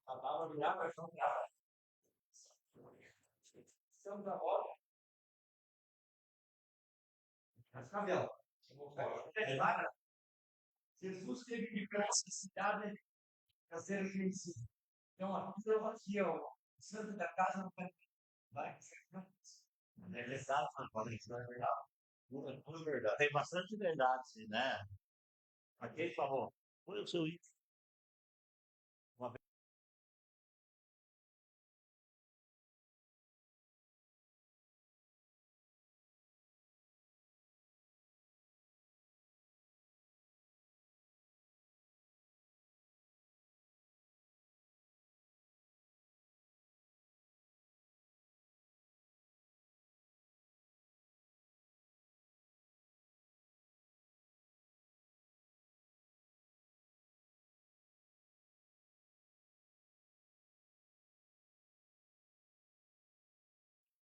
Acaba de virar paixão para estamos agora. Mas, Cabelo, Jesus teve que ir essa cidade para ser conhecido. Então, aqui, ó, o santo da casa não vai ser. É verdade, isso é verdade. Tudo verdade. Tem bastante verdade, sim, né? Aquele falou, foi o seu isso. Uma vez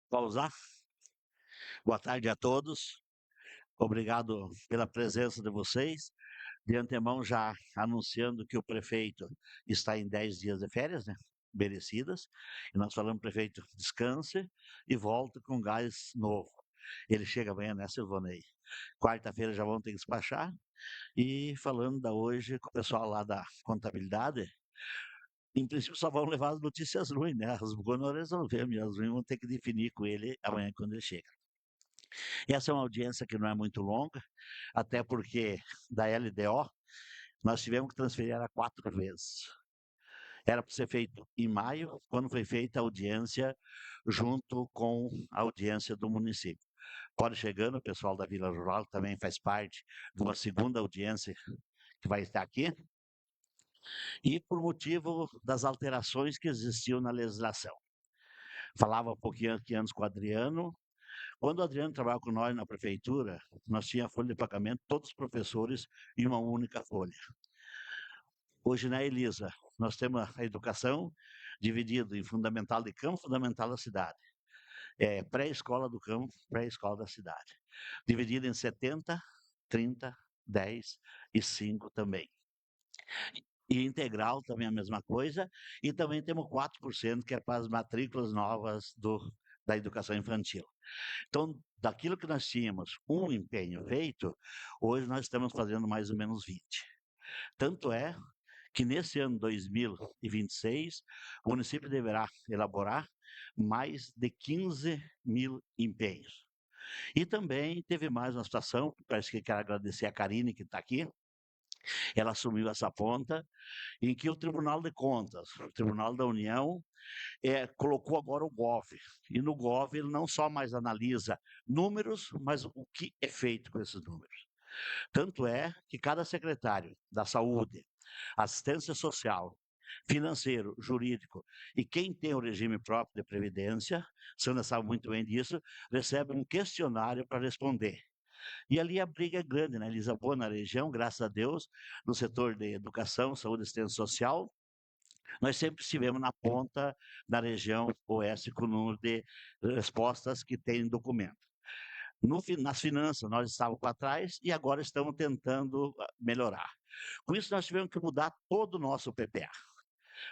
pausar. Boa tarde a todos. Obrigado pela presença de vocês. De antemão, já anunciando que o prefeito está em 10 dias de férias, né? Merecidas. E nós falamos, prefeito, descanse e volta com gás novo. Ele chega amanhã, né, Silvanei? Quarta-feira já vão ter que despachar. E falando da hoje com o pessoal lá da contabilidade, em princípio só vão levar as notícias ruins, né? As boas não resolvemos, e as ruins vão ter que definir com ele amanhã quando ele chega. Essa é uma audiência que não é muito longa, até porque da LDO nós tivemos que transferir ela 4 vezes. Era para ser feito em maio, quando foi feita a audiência junto com a audiência do município. Pode chegando, o pessoal da Vila Rural também faz parte de uma segunda audiência que vai estar aqui, e por motivo das alterações que existiam na legislação. Falava um pouquinho aqui antes com o Adriano. Quando o Adriano trabalhava com nós na prefeitura, nós tínhamos folha de pagamento, todos os professores, em uma única folha. Hoje na Elisa, nós temos a educação dividida em fundamental de campo, fundamental da cidade. Pré-escola do campo, pré-escola da cidade. Dividida em 70, 30, 10 e 5 também. E integral também a mesma coisa. E também temos 4%, que é para as matrículas novas da educação infantil. Então, daquilo que nós tínhamos um empenho feito, hoje nós estamos fazendo mais ou menos 20. Tanto é que nesse ano 2026, o município deverá elaborar mais de 15 mil empenhos. E também teve mais uma situação, parece que quero agradecer a Karine, que está aqui, ela assumiu essa ponta, em que o Tribunal de Contas, o Tribunal da União, colocou agora o GOV. E no GOV ele não só mais analisa números, mas o que é feito com esses números. Tanto é que cada secretário da saúde, assistência social, financeiro, jurídico e quem tem o regime próprio de previdência, Sandra sabe muito bem disso, recebe um questionário para responder. E ali a briga é grande, né? Lisboa, na região, graças a Deus, no setor de educação, saúde e assistência social, nós sempre estivemos na ponta da região oeste com o número de respostas que tem documento. Nas finanças, nós estávamos para trás e agora estamos tentando melhorar. Com isso, nós tivemos que mudar todo o nosso PPA.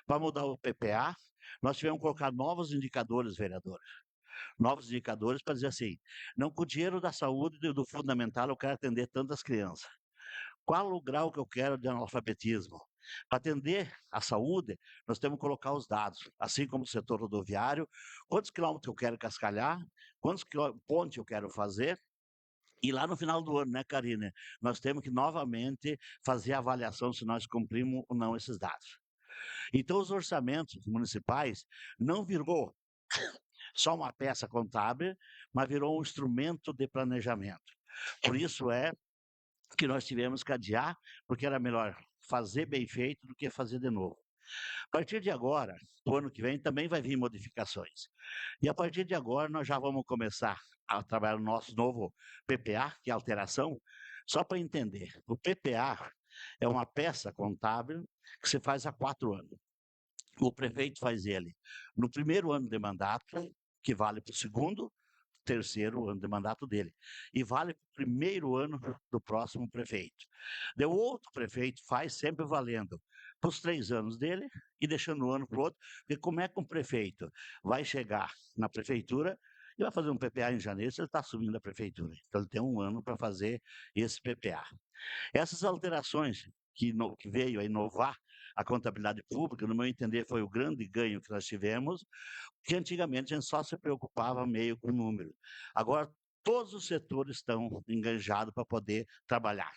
Para mudar o PPA, nós tivemos que colocar novos indicadores, vereador. Novos indicadores para dizer assim, não com o dinheiro da saúde e do fundamental eu quero atender tantas crianças. Qual o grau que eu quero de analfabetismo? Para atender a saúde, nós temos que colocar os dados, assim como o setor rodoviário, quantos quilômetros eu quero cascalhar, quantos pontes eu quero fazer, e lá no final do ano, né, Karine, nós temos que novamente fazer a avaliação se nós cumprimos ou não esses dados. Então, os orçamentos municipais não virou só uma peça contábil, mas virou um instrumento de planejamento. Por isso é que nós tivemos que adiar, porque era melhor fazer bem feito do que fazer de novo. A partir de agora, o ano que vem, também vai vir modificações. E a partir de agora, nós já vamos começar a trabalhar no nosso novo PPA, que é alteração, só para entender. O PPA é uma peça contábil que se faz há 4 anos. O prefeito faz ele no primeiro ano de mandato, que vale para o segundo, terceiro ano de mandato dele. E vale para o primeiro ano do próximo prefeito. O outro prefeito faz sempre valendo para os 3 anos dele e deixando um ano para o outro, porque como é que um prefeito vai chegar na prefeitura e vai fazer um PPA em janeiro se ele está assumindo a prefeitura? Então ele tem um ano para fazer esse PPA. Essas alterações que veio a inovar a contabilidade pública, no meu entender, foi o grande ganho que nós tivemos, que antigamente a gente só se preocupava meio com o número. Agora, todos os setores estão enganjados para poder trabalhar.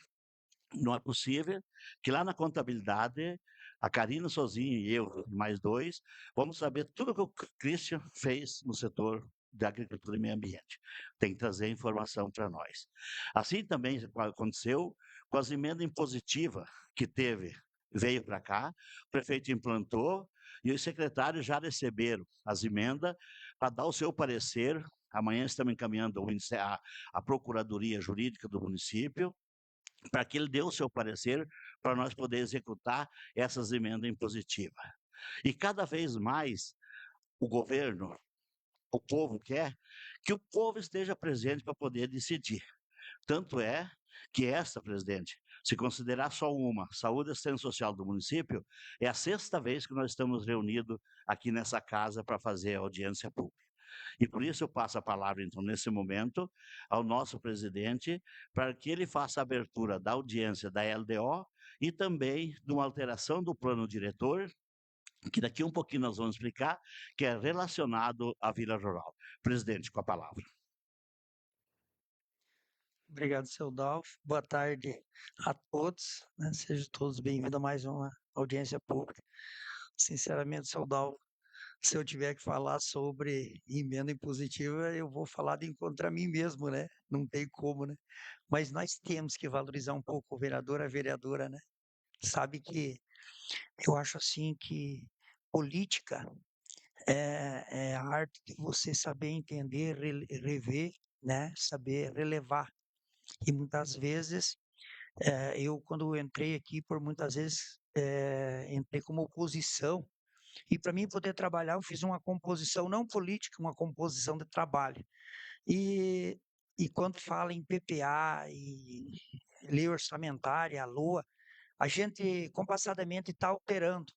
Não é possível que lá na contabilidade, a Karina sozinha e eu, mais dois, vamos saber tudo que o Christian fez no setor da agricultura e meio ambiente. Tem que trazer informação para nós. Assim também aconteceu com as emendas impositivas que teve, veio para cá, o prefeito implantou e os secretários já receberam as emendas para dar o seu parecer. Amanhã estamos encaminhando a Procuradoria Jurídica do município para que ele dê o seu parecer para nós poder executar essas emendas impositivas. E cada vez mais o governo, o povo quer que o povo esteja presente para poder decidir. Tanto é que esta, presidente, se considerar só uma, saúde e assistência social do município, é a 6ª vez que nós estamos reunidos aqui nessa casa para fazer a audiência pública. E por isso eu passo a palavra, então, nesse momento, ao nosso presidente, para que ele faça a abertura da audiência da LDO e também de uma alteração do plano diretor, que daqui um pouquinho nós vamos explicar, que é relacionado à Vila Rural. Presidente, com a palavra. Obrigado, seu Dalf. Boa tarde a todos, né? Sejam todos bem-vindos a mais uma audiência pública. Sinceramente, seu Dalf, se eu tiver que falar sobre emenda impositiva, eu vou falar contra mim mesmo, né? Não tem como, né? Mas nós temos que valorizar um pouco o vereador, a vereadora, né? Sabe que eu acho assim que política é a arte de você saber entender, rever, né? Saber relevar. E muitas vezes eu, quando entrei aqui, por muitas vezes, entrei como oposição, e para mim poder trabalhar, eu fiz uma composição não política, uma composição de trabalho. E, e quando fala em PPA e lei orçamentária, a LOA, a gente compassadamente está alterando.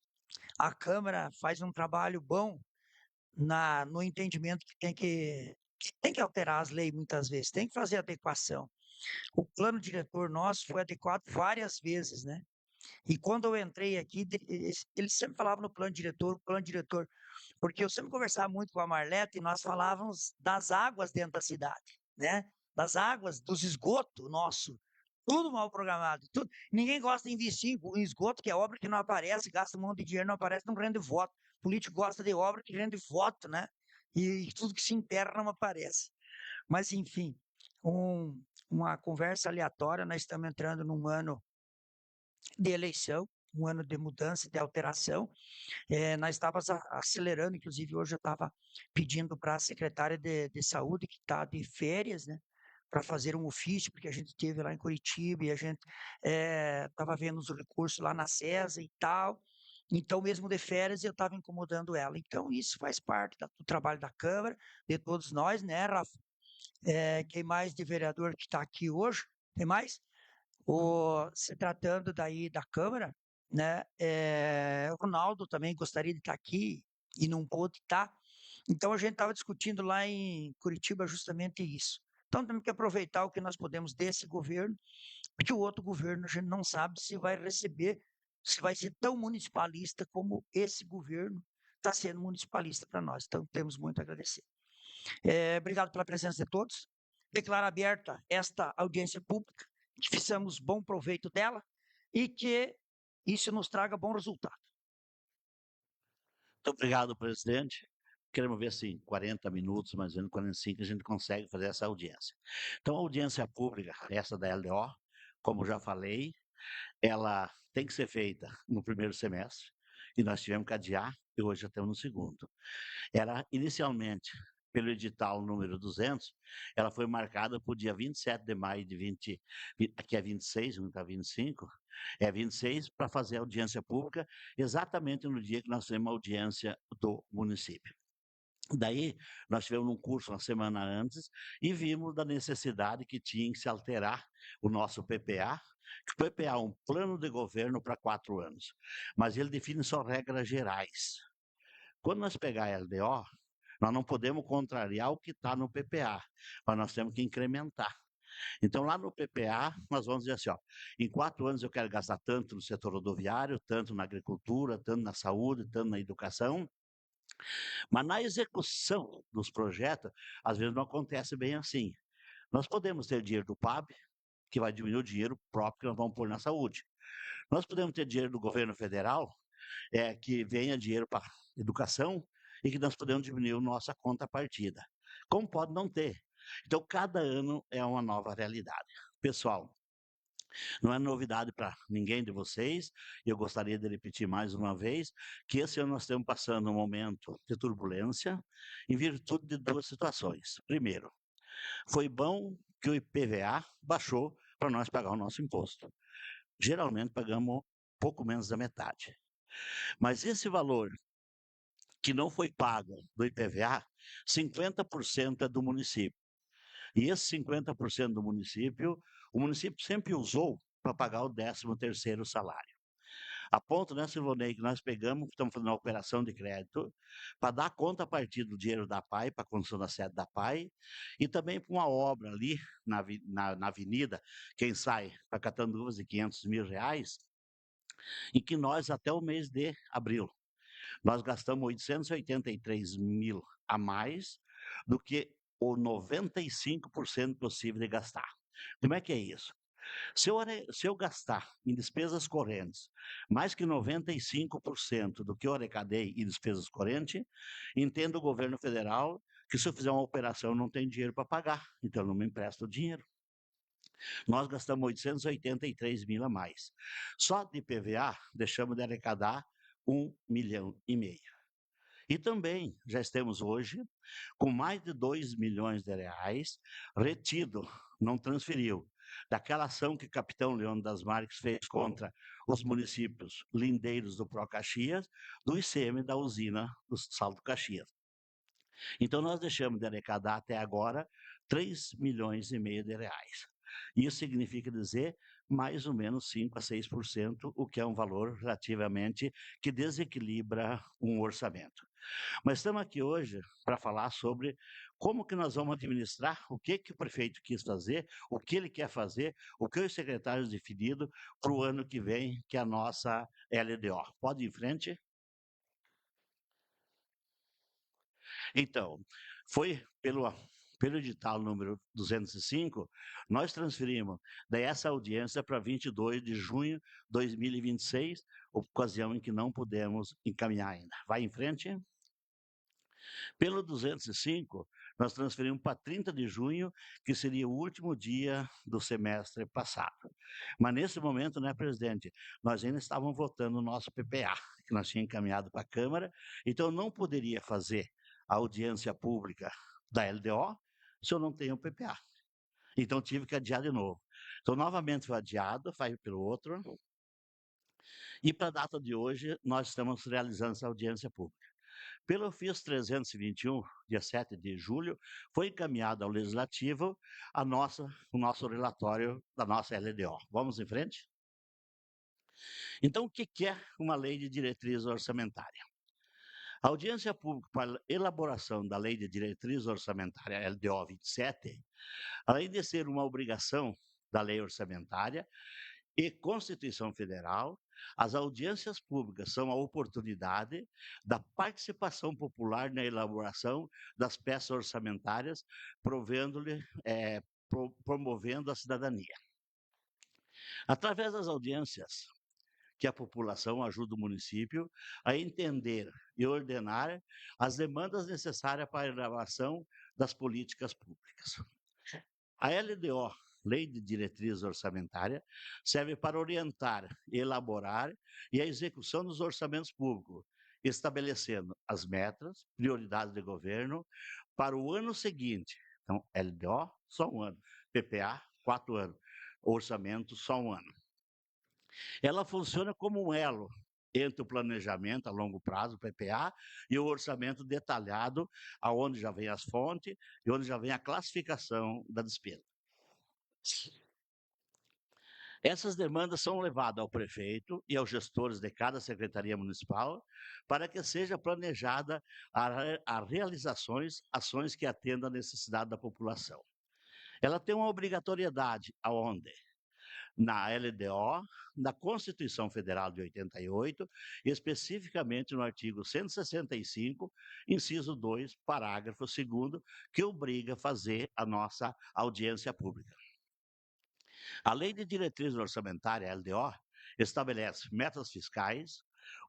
A Câmara faz um trabalho bom no entendimento que tem que alterar as leis muitas vezes, tem que fazer adequação. O plano diretor nosso foi adequado várias vezes, né? E quando eu entrei aqui, eles sempre falavam no plano diretor, porque eu sempre conversava muito com a Marleta e nós falávamos das águas dentro da cidade, né? Das águas, dos esgotos nosso, tudo mal programado, tudo. Ninguém gosta de investir em esgoto, que é obra que não aparece, gasta um monte de dinheiro, não aparece, não rende voto. O político gosta de obra que rende voto, né? E tudo que se enterra não aparece. Mas, enfim, uma conversa aleatória, nós estamos entrando num ano de eleição, um ano de mudança, de alteração. Nós estávamos acelerando, inclusive hoje eu estava pedindo para a secretária de saúde, que está de férias, né, para fazer um ofício, porque a gente teve lá em Curitiba e a gente estava vendo os recursos lá na CESA e tal. Então, mesmo de férias, eu estava incomodando ela. Então, isso faz parte do trabalho da Câmara, de todos nós, né, Rafa? Quem mais de vereador que está aqui hoje? Tem mais? Se tratando daí da Câmara, né? O Ronaldo também gostaria de estar aqui e não pôde estar. Então a gente estava discutindo lá em Curitiba justamente isso. Então temos que aproveitar o que nós podemos desse governo, porque o outro governo a gente não sabe se vai receber, se vai ser tão municipalista como esse governo está sendo municipalista para nós. Então temos muito a agradecer. Obrigado pela presença de todos. Declaro aberta esta audiência pública, que façamos bom proveito dela e que isso nos traga bom resultado. Muito obrigado, presidente. Queremos ver se em 40 minutos, mais ou menos 45, a gente consegue fazer essa audiência. Então, a audiência pública, essa da LDO, como já falei, ela tem que ser feita no primeiro semestre, e nós tivemos que adiar, e hoje já estamos no segundo. Era inicialmente, pelo edital número 200, ela foi marcada para o dia 27 de maio de 20, aqui é 26, não está 25, é 26, para fazer a audiência pública, exatamente no dia que nós temos a audiência do município. Daí, nós tivemos um curso uma semana antes e vimos da necessidade que tinha que se alterar o nosso PPA, que o PPA é um plano de governo para 4 anos, mas ele define só regras gerais. Quando nós pegar a LDO, nós não podemos contrariar o que está no PPA, mas nós temos que incrementar. Então, lá no PPA, nós vamos dizer assim, ó, em 4 anos eu quero gastar tanto no setor rodoviário, tanto na agricultura, tanto na saúde, tanto na educação, mas na execução dos projetos, às vezes não acontece bem assim. Nós podemos ter dinheiro do PAB, que vai diminuir o dinheiro próprio que nós vamos pôr na saúde. Nós podemos ter dinheiro do governo federal, que venha dinheiro para educação e que nós podemos diminuir a nossa conta partida. Como pode não ter? Então, cada ano é uma nova realidade. Pessoal, não é novidade para ninguém de vocês, e eu gostaria de repetir mais uma vez, que esse ano nós estamos passando um momento de turbulência em virtude de 2 situações. Primeiro, foi bom que o IPVA baixou para nós pagar o nosso imposto. Geralmente pagamos pouco menos da metade. Mas esse valor que não foi pago do IPVA, 50% é do município. E esse 50% do município, o município sempre usou para pagar o 13º salário. A ponto, né, Silvonei, que nós pegamos, estamos fazendo uma operação de crédito, para dar conta a partir do dinheiro da PAI, para a construção da sede da PAI, e também para uma obra ali na avenida, quem sai para Catanduvas de R$ 500 mil, e que nós, até o mês de abril, nós gastamos 883 mil a mais do que o 95% possível de gastar. Como é que é isso? Se eu gastar em despesas correntes mais que 95% do que eu arrecadei em despesas correntes, entendo o governo federal que se eu fizer uma operação eu não tenho dinheiro para pagar, então eu não me empresto dinheiro. Nós gastamos 883 mil a mais. Só de PVA deixamos de arrecadar 1,5 milhão. E também já estamos hoje com mais de 2 milhões de reais retido, não transferiu, daquela ação que o capitão Leandro das Marques fez contra os municípios lindeiros do Pro Caxias, do ICM da usina do Salto Caxias. Então, nós deixamos de arrecadar até agora 3,5 milhões de reais. Isso significa dizer mais ou menos 5 a 6%, o que é um valor relativamente que desequilibra um orçamento. Mas estamos aqui hoje para falar sobre como que nós vamos administrar, o que o prefeito quis fazer, o que ele quer fazer, o que os secretários definido para o ano que vem, que é a nossa LDO. Pode ir em frente? Então, foi pelo edital número 205, nós transferimos dessa audiência para 22 de junho de 2026, ocasião em que não pudemos encaminhar ainda. Vai em frente. Pelo 205, nós transferimos para 30 de junho, que seria o último dia do semestre passado. Mas nesse momento, né, presidente, nós ainda estávamos votando o nosso PPA, que nós tínhamos encaminhado para a Câmara, então eu não poderia fazer a audiência pública da LDO se eu não tenho o PPA. Então tive que adiar de novo. Então, novamente foi adiado, vai pelo outro. E para a data de hoje, nós estamos realizando essa audiência pública. Pelo ofício 321, dia 7 de julho, foi encaminhado ao Legislativo o nosso relatório da nossa LDO. Vamos em frente? Então, o que é uma lei de diretriz orçamentária? A audiência pública para a elaboração da Lei de Diretriz Orçamentária, LDO 27, além de ser uma obrigação da lei orçamentária e Constituição Federal, as audiências públicas são a oportunidade da participação popular na elaboração das peças orçamentárias, promovendo a cidadania. Através das audiências, que a população ajuda o município a entender e ordenar as demandas necessárias para a elaboração das políticas públicas. A LDO, Lei de Diretriz Orçamentária, serve para orientar, elaborar e a execução dos orçamentos públicos, estabelecendo as metas, prioridades de governo para o ano seguinte. Então, LDO, só um ano. PPA, 4 anos. Orçamento, só um ano. Ela funciona como um elo entre o planejamento a longo prazo, o PPA, e o orçamento detalhado, aonde já vem as fontes e onde já vem a classificação da despesa. Essas demandas são levadas ao prefeito e aos gestores de cada secretaria municipal para que seja planejada a realizações, ações que atendam à necessidade da população. Ela tem uma obrigatoriedade aonde? Na LDO, na Constituição Federal de 88, especificamente no artigo 165, inciso 2, parágrafo 2º, que obriga a fazer a nossa audiência pública. A Lei de Diretrizes Orçamentárias, LDO, estabelece metas fiscais,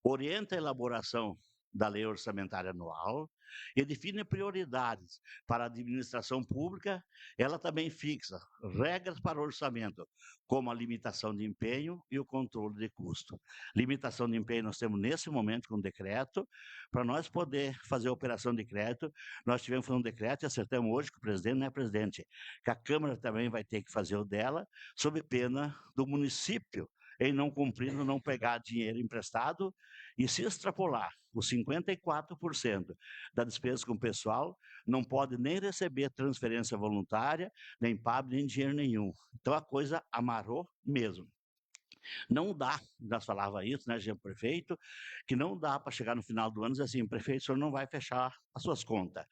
orienta a elaboração da Lei Orçamentária Anual e define prioridades para a administração pública. Ela também fixa regras para o orçamento, como a limitação de empenho e o controle de custo. Limitação de empenho nós temos nesse momento com decreto. Para nós poder fazer a operação de crédito, nós tivemos um decreto e acertamos hoje que o presidente não é presidente, que a Câmara também vai ter que fazer o dela, sob pena do município em não cumprindo, não pegar dinheiro emprestado e se extrapolar os 54% da despesa com o pessoal, não pode nem receber transferência voluntária, nem PAB, nem dinheiro nenhum. Então a coisa amarrou mesmo. Não dá, nós falava isso, né, gente, prefeito, que não dá para chegar no final do ano e dizer assim, prefeito, o senhor não vai fechar as suas contas.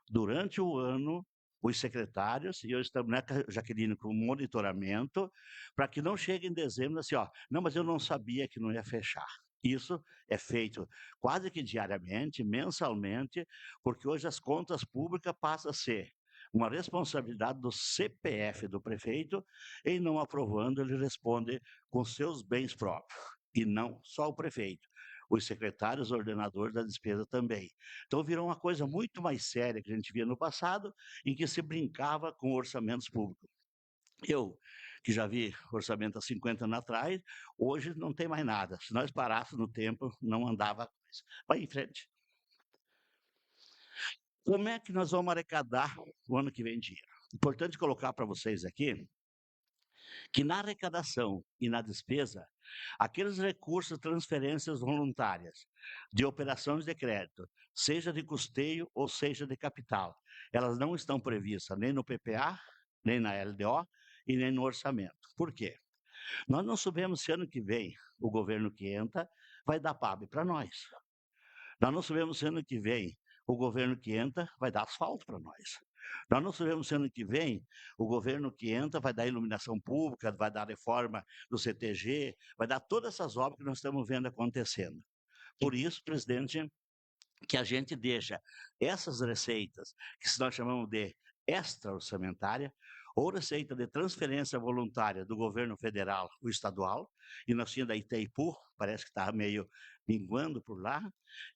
Durante o ano, os secretários, e eu estamos, né, Jaqueline, com monitoramento, para que não chegue em dezembro assim, ó, não, mas eu não sabia que não ia fechar. Isso é feito quase que diariamente, mensalmente, porque hoje as contas públicas passam a ser uma responsabilidade do CPF do prefeito, em não aprovando, ele responde com seus bens próprios, e não só o prefeito. Os secretários ordenadores da despesa também. Então, virou uma coisa muito mais séria que a gente via no passado, em que se brincava com orçamentos públicos. Eu, que já vi orçamento há 50 anos atrás, hoje não tem mais nada. Se nós parássemos no tempo, não andava a coisa. Vai em frente. Como é que nós vamos arrecadar o ano que vem dinheiro? Importante colocar para vocês aqui que na arrecadação e na despesa, aqueles recursos, transferências voluntárias de operações de crédito, seja de custeio ou seja de capital, elas não estão previstas nem no PPA, nem na LDO e nem no orçamento. Por quê? Nós não sabemos se ano que vem o governo que entra vai dar PAB para nós. Nós não sabemos se ano que vem o governo que entra vai dar asfalto para nós. Nós não sabemos se ano que vem o governo que entra vai dar iluminação pública, vai dar reforma do CTG, vai dar todas essas obras que nós estamos vendo acontecendo. Por isso, presidente, que a gente deixa essas receitas, que nós chamamos de extra-orçamentária, ou receita de transferência voluntária do governo federal ou estadual, e nós tínhamos da Itaipu, parece que está meio minguando por lá,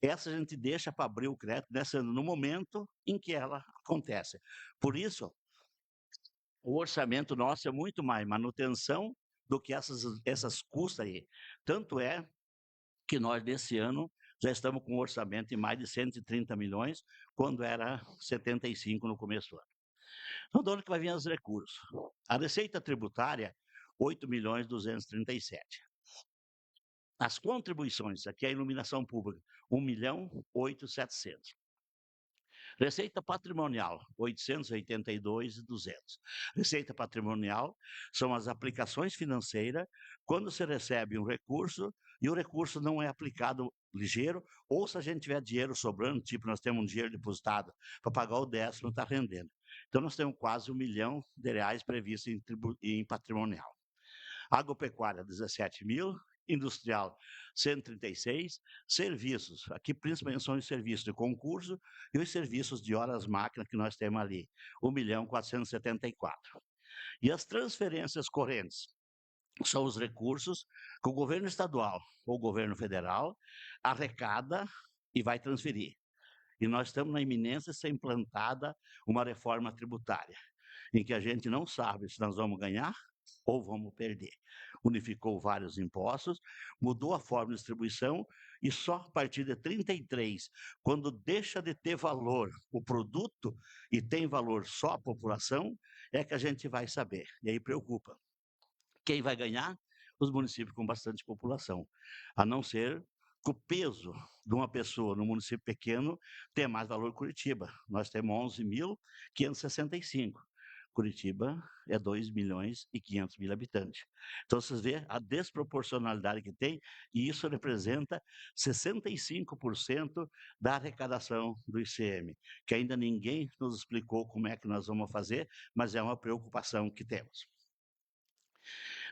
essa a gente deixa para abrir o crédito no momento em que ela acontece. Por isso, o orçamento nosso é muito mais manutenção do que essas custas aí. Tanto é que nós, nesse ano, já estamos com um orçamento em mais de 130 milhões, quando era 75 no começo do ano. Então, de onde que vai vir os recursos? A receita tributária, 8.237. As contribuições, aqui a iluminação pública, 1.807.700. Receita patrimonial, 882.200. Receita patrimonial são as aplicações financeiras quando se recebe um recurso e o recurso não é aplicado ligeiro, ou se a gente tiver dinheiro sobrando, tipo nós temos um dinheiro depositado para pagar o 10º, não está rendendo. Então nós temos quase R$1 milhão previsto em patrimonial. Agropecuária, 17 mil, industrial, 136, serviços, aqui principalmente são os serviços de concurso e os serviços de horas máquina que nós temos ali, 1.474. E as transferências correntes são os recursos que o governo estadual ou o governo federal arrecada e vai transferir. E nós estamos na iminência de ser implantada uma reforma tributária, em que a gente não sabe se nós vamos ganhar ou vamos perder. Unificou vários impostos, mudou a forma de distribuição e só a partir de 33, quando deixa de ter valor o produto e tem valor só a população, é que a gente vai saber. E aí preocupa. Quem vai ganhar? Os municípios com bastante população, a não ser que o peso de uma pessoa no município pequeno tem mais valor que Curitiba. Nós temos 11.565. Curitiba é 2.500.000 habitantes. Então, vocês vê a desproporcionalidade que tem, e isso representa 65% da arrecadação do ICM, que ainda ninguém nos explicou como é que nós vamos fazer, mas é uma preocupação que temos.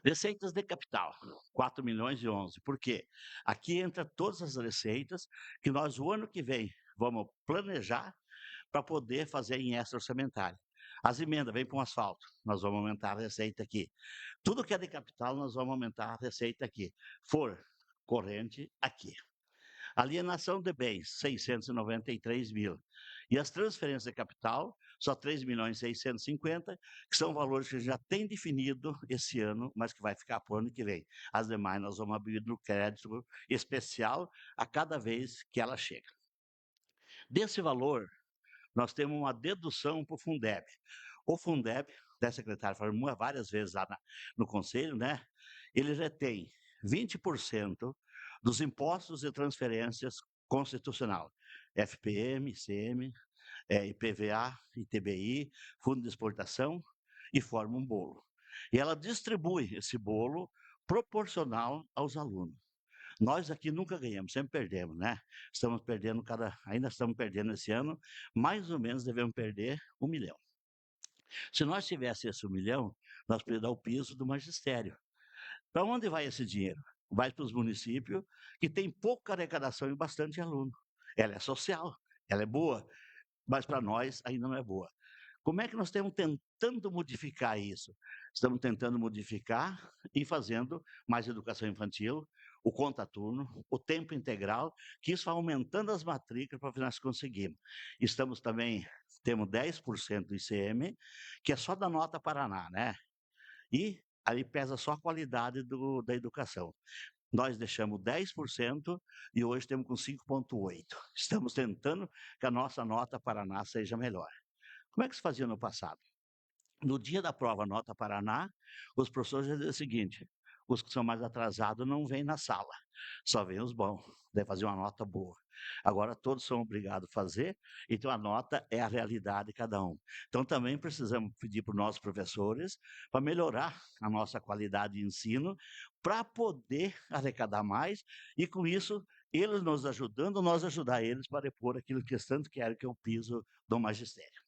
Receitas de capital, 4.011.000. Por quê? Aqui entra todas as receitas que nós, o ano que vem, vamos planejar para poder fazer em extra orçamentário. As emendas vêm para um asfalto, nós vamos aumentar a receita aqui. Tudo que é de capital, nós vamos aumentar a receita aqui. For corrente, aqui. Alienação de bens, 693.000. E as transferências de capital, só 3.650.000, que são valores que já tem definido esse ano, mas que vai ficar para o ano que vem. As demais nós vamos abrir no crédito especial a cada vez que ela chega. Desse valor, nós temos uma dedução para o Fundeb. O Fundeb, até secretário falou várias vezes lá no Conselho, né? Ele retém 20% dos impostos e transferências constitucional, FPM, ICM, IPVA, ITBI, Fundo de Exportação, e forma um bolo. E ela distribui esse bolo proporcional aos alunos. Nós aqui nunca ganhamos, sempre perdemos, né? Estamos perdendo ainda estamos perdendo esse ano, mais ou menos devemos perder 1 milhão. Se nós tivéssemos esse 1 milhão, nós poderíamos dar o piso do magistério. Para onde vai esse dinheiro? Vai para os municípios que têm pouca arrecadação e bastante aluno. Ela é social, ela é boa, mas para nós ainda não é boa. Como é que nós estamos tentando modificar isso? Estamos tentando modificar e fazendo mais educação infantil, o contraturno, o tempo integral, que isso vai aumentando as matrículas para nós conseguirmos. Estamos também, temos 10% do ICM, que é só da nota Paraná, né? E ali pesa só a qualidade da educação. Nós deixamos 10% e hoje temos com 5,8%. Estamos tentando que a nossa nota Paraná seja melhor. Como é que se fazia no passado? No dia da prova Nota Paraná, os professores diziam o seguinte: os que são mais atrasados não vêm na sala, só vêm os bons, deve fazer uma nota boa. Agora todos são obrigados a fazer, então a nota é a realidade de cada um. Então também precisamos pedir para os nossos professores para melhorar a nossa qualidade de ensino, para poder arrecadar mais, e com isso eles nos ajudando, nós ajudar eles para repor aquilo que eles tanto querem, que é o piso do magistério.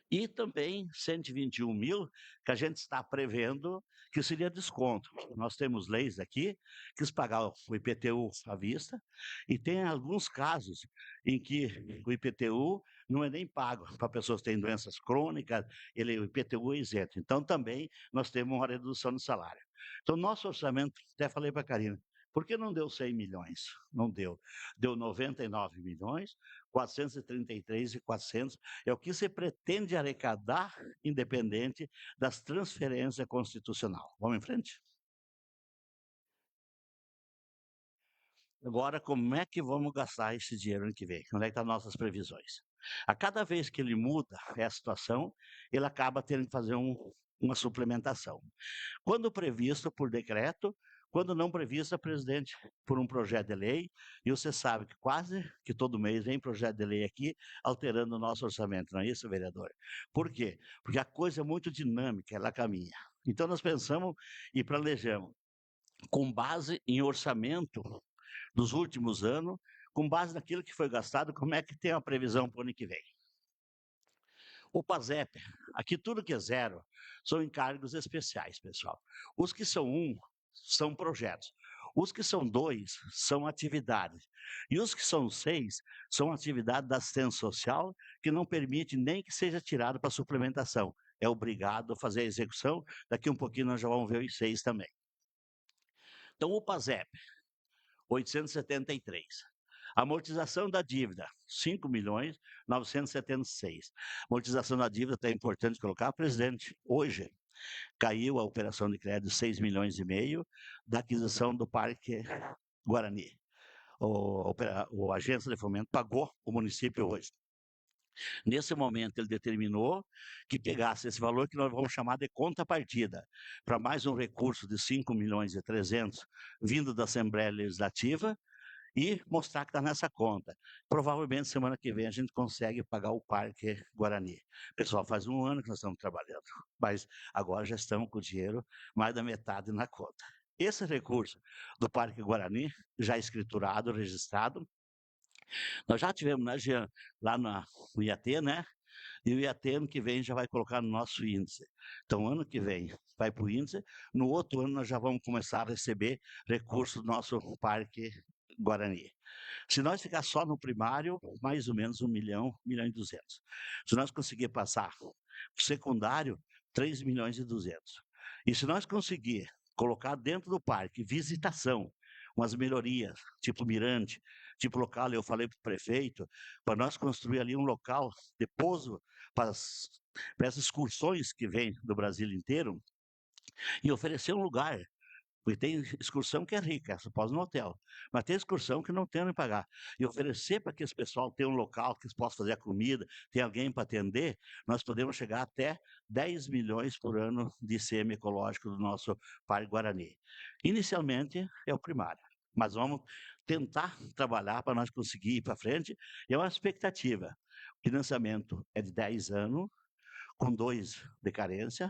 E também 121.000, que a gente está prevendo que seria desconto. Nós temos leis aqui que se pagar o IPTU à vista, e tem alguns casos em que o IPTU não é nem pago para pessoas que têm doenças crônicas, o IPTU é isento. Então, também nós temos uma redução no salário. Então, nosso orçamento, até falei para a Karina, por que não deu 100 milhões? Não deu. Deu 99 milhões, 433.400 é o que se pretende arrecadar, independente das transferências constitucional. Vamos em frente? Agora, como é que vamos gastar esse dinheiro ano que vem? Onde é que estão as nossas previsões? A cada vez que ele muda a situação, ele acaba tendo que fazer uma suplementação. Quando previsto por decreto, quando não previsto, presidente, por um projeto de lei, e você sabe que quase que todo mês vem projeto de lei aqui alterando o nosso orçamento, não é isso, vereador? Por quê? Porque a coisa é muito dinâmica, ela caminha. Então nós pensamos e planejamos com base em orçamento dos últimos anos, com base naquilo que foi gastado, como é que tem a previsão para o ano que vem. O PASEP, aqui tudo que é zero são encargos especiais, pessoal. Os que são são projetos. Os que são 2 são atividades. E os que são 6 são atividades da assistência social que não permite nem que seja tirado para suplementação. É obrigado a fazer a execução. Daqui um pouquinho nós já vamos ver os 6 também. Então, o PASEP, 873. Amortização da dívida, 5.976. Amortização da dívida, até é importante colocar, presidente, hoje caiu a operação de crédito 6,5 milhões da aquisição do Parque Guarani. A agência de fomento pagou o município hoje Nesse momento, ele determinou que pegasse esse valor que nós vamos chamar de contrapartida, para mais um recurso de 5.300.000 vindo da Assembleia Legislativa e mostrar que está nessa conta. Provavelmente, semana que vem, a gente consegue pagar o Parque Guarani. Pessoal, faz um ano que nós estamos trabalhando, mas agora já estamos com o dinheiro mais da metade na conta. Esse recurso do Parque Guarani, já escriturado, registrado, nós já tivemos, né, Jean, lá no IAT, né? E o IAT ano que vem já vai colocar no nosso índice. Então, ano que vem vai para o índice, no outro ano nós já vamos começar a receber recursos do nosso Parque Guarani. Se nós ficar só no primário, mais ou menos 1.200.000. Se nós conseguir passar o secundário, 3.200.000. E se nós conseguir colocar dentro do parque visitação, umas melhorias, tipo mirante, tipo local, eu falei para o prefeito, para nós construir ali um local de pouso para essas excursões que vêm do Brasil inteiro e oferecer um lugar. Porque tem excursão que é rica, você pode ir no hotel, mas tem excursão que não tem onde pagar. E oferecer para que esse pessoal tenha um local que eles possam fazer a comida, tem alguém para atender, nós podemos chegar até 10 milhões por ano de ICM ecológico do nosso Parque Guarani. Inicialmente é o primário, mas vamos tentar trabalhar para nós conseguir ir para frente, e é uma expectativa. O financiamento é de 10 anos, com 2 de carência,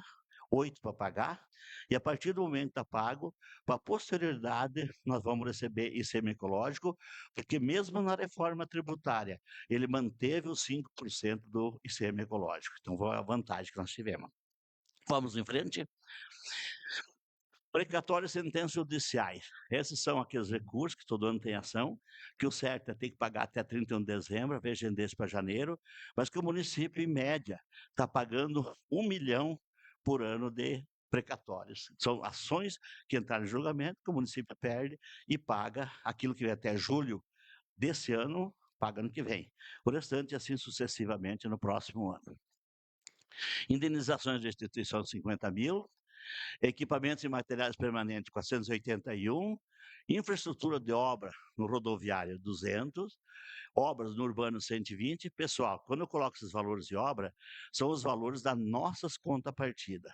8 para pagar, e a partir do momento que está pago, para a posterioridade, nós vamos receber ICM ecológico, porque mesmo na reforma tributária, ele manteve os 5% do ICM ecológico. Então, foi a vantagem que nós tivemos. Vamos em frente. Precatórios e sentenças judiciais. Esses são aqueles recursos que todo ano tem ação, que o certo é ter que pagar até 31 de dezembro, veja desse para janeiro, mas que o município, em média, está pagando 1 milhão por ano de precatórios. São ações que entraram em julgamento, que o município perde e paga aquilo que vem até julho desse ano, paga ano que vem. O restante, assim sucessivamente, no próximo ano. Indenizações de restituição de 50 mil, equipamentos e materiais permanentes 481, infraestrutura de obra no rodoviário 200, obras no urbano 120. Pessoal, quando eu coloco esses valores de obra, são os valores das nossas contrapartidas,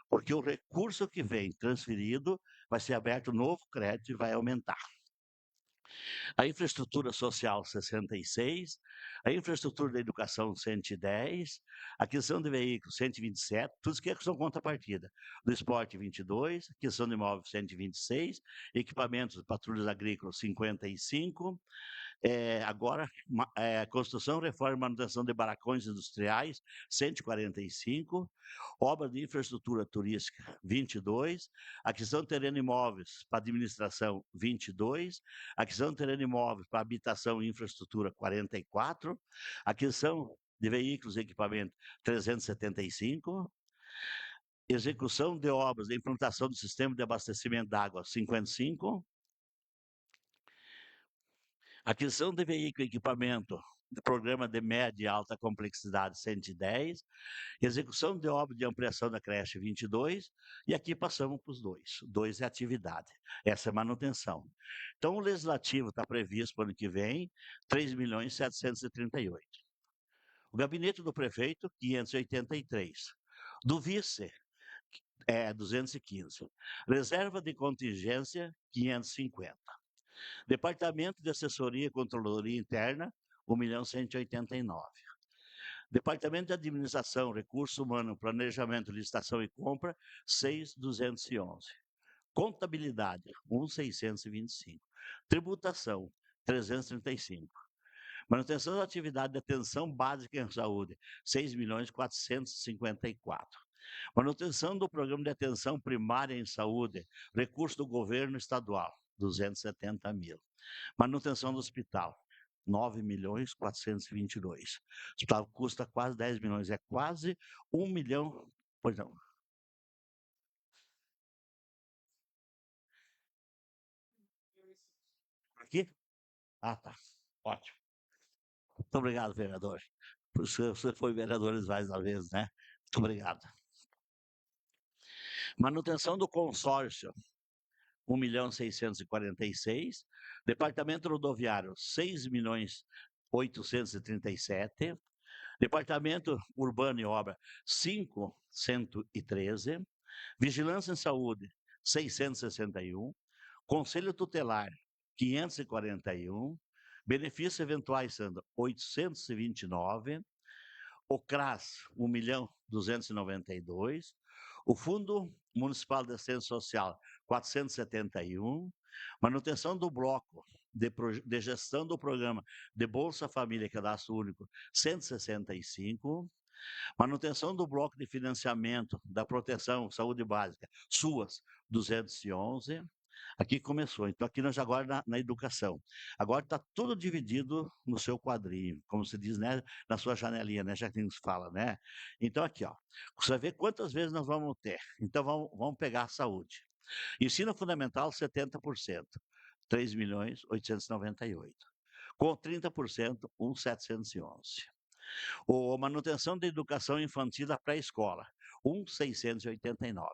porque o recurso que vem transferido vai ser aberto novo crédito e vai aumentar. A infraestrutura social 66, a infraestrutura da educação 110, aquisição de veículos 127, tudo isso que são contrapartida. Do esporte 22, aquisição de imóveis 126, equipamentos de patrulhas agrícolas 55, agora, construção, reforma e manutenção de barracões industriais, 145, obras de infraestrutura turística, 22, aquisição de terreno e imóveis para administração, 22, aquisição de terreno e imóveis para habitação e infraestrutura, 44, aquisição de veículos e equipamento, 375, execução de obras de implantação do sistema de abastecimento de água, 55, aquisição de veículo e equipamento do programa de média e alta complexidade 110, execução de obra de ampliação da creche 22, e aqui passamos para os dois. Dois é atividade, essa é manutenção. Então, o legislativo está previsto para o ano que vem, 3.738. O gabinete do prefeito, 583. Do vice, 215. Reserva de contingência, 550. Departamento de Assessoria e Controladoria Interna, 1.189. Departamento de Administração, Recursos Humanos, Planejamento, Licitação e Compra, 6.211. Contabilidade, 1.625. Tributação, 335. Manutenção da atividade de atenção básica em saúde, 6.454. Manutenção do programa de atenção primária em saúde, recurso do governo estadual, 270 mil. Manutenção do hospital, 9.422. O hospital custa quase 10 milhões, é quase 1 milhão. Pois não. Aqui? Ah, tá. Ótimo. Muito obrigado, vereador. Você foi vereador várias vezes, né? Muito obrigado. Manutenção do consórcio, 1.646.000. Departamento rodoviário, 6.837.000. Departamento Urbano e Obra, 513. Vigilância em Saúde, 661. Conselho Tutelar, 541. Benefícios eventuais, Sandra, 829. O CRAS, 1.292.000. O Fundo Municipal de Assistência Social, 471. Manutenção do bloco de gestão do programa de Bolsa Família e Cadastro Único, 165. Manutenção do bloco de financiamento da proteção saúde básica, SUAS, 211. Aqui começou. Então, aqui nós agora na educação. Agora está tudo dividido no seu quadrinho, como se diz, né? Na sua janelinha, né? Já que nos fala, né? Então, aqui, ó. Você vai ver quantas vezes nós vamos ter. Então, vamos pegar a saúde. Ensino fundamental, 70%. 3.898.000. Com 30%, 1.711. Ou manutenção da educação infantil da pré-escola, 1.689.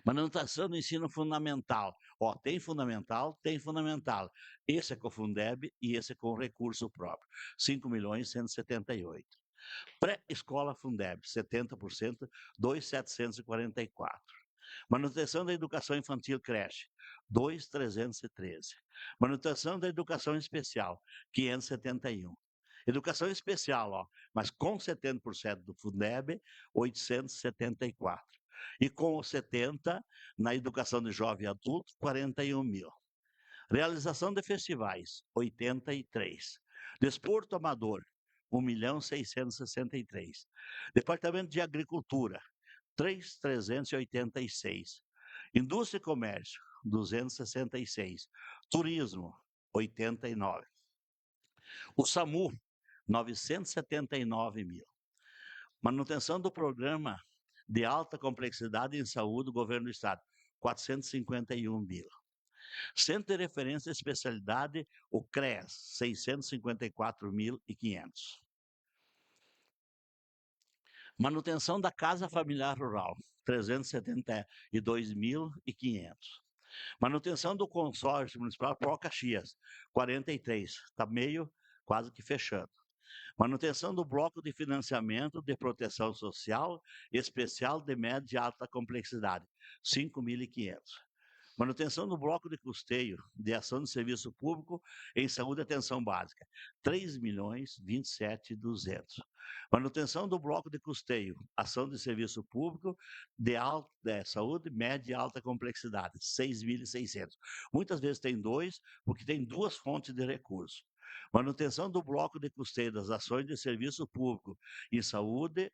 Manutenção do ensino fundamental. Ó, tem fundamental, tem fundamental. Esse é com o Fundeb e esse é com recurso próprio. 5.178.000. Pré-escola Fundeb, 70%, 2.744. Manutenção da educação infantil creche, 2.313. Manutenção da educação especial, 571. Educação especial, ó, mas com 70% do Fundeb, 874. E com os 70% na educação de jovem e adulto, 41.000. Realização de festivais, 83. Desporto amador, 1.663.000. Departamento de Agricultura, 3.386. Indústria e Comércio, 266. Turismo, 89. O SAMU, 979.000. Manutenção do programa de alta complexidade em saúde do governo do estado, 451.000. Centro de referência e especialidade, o CRES, 654.500. Manutenção da Casa Familiar Rural, 372.500. Manutenção do consórcio municipal Pro Caxias, 43. Está meio, quase que fechando. Manutenção do bloco de financiamento de proteção social especial de média e alta complexidade, 5.500. Manutenção do bloco de custeio de ação de serviço público em saúde e atenção básica, 3.027.200. Manutenção do bloco de custeio, ação de serviço público de saúde, média e alta complexidade, 6.600. Muitas vezes tem dois, porque tem duas fontes de recurso. Manutenção do bloco de custeio das ações de serviço público em saúde,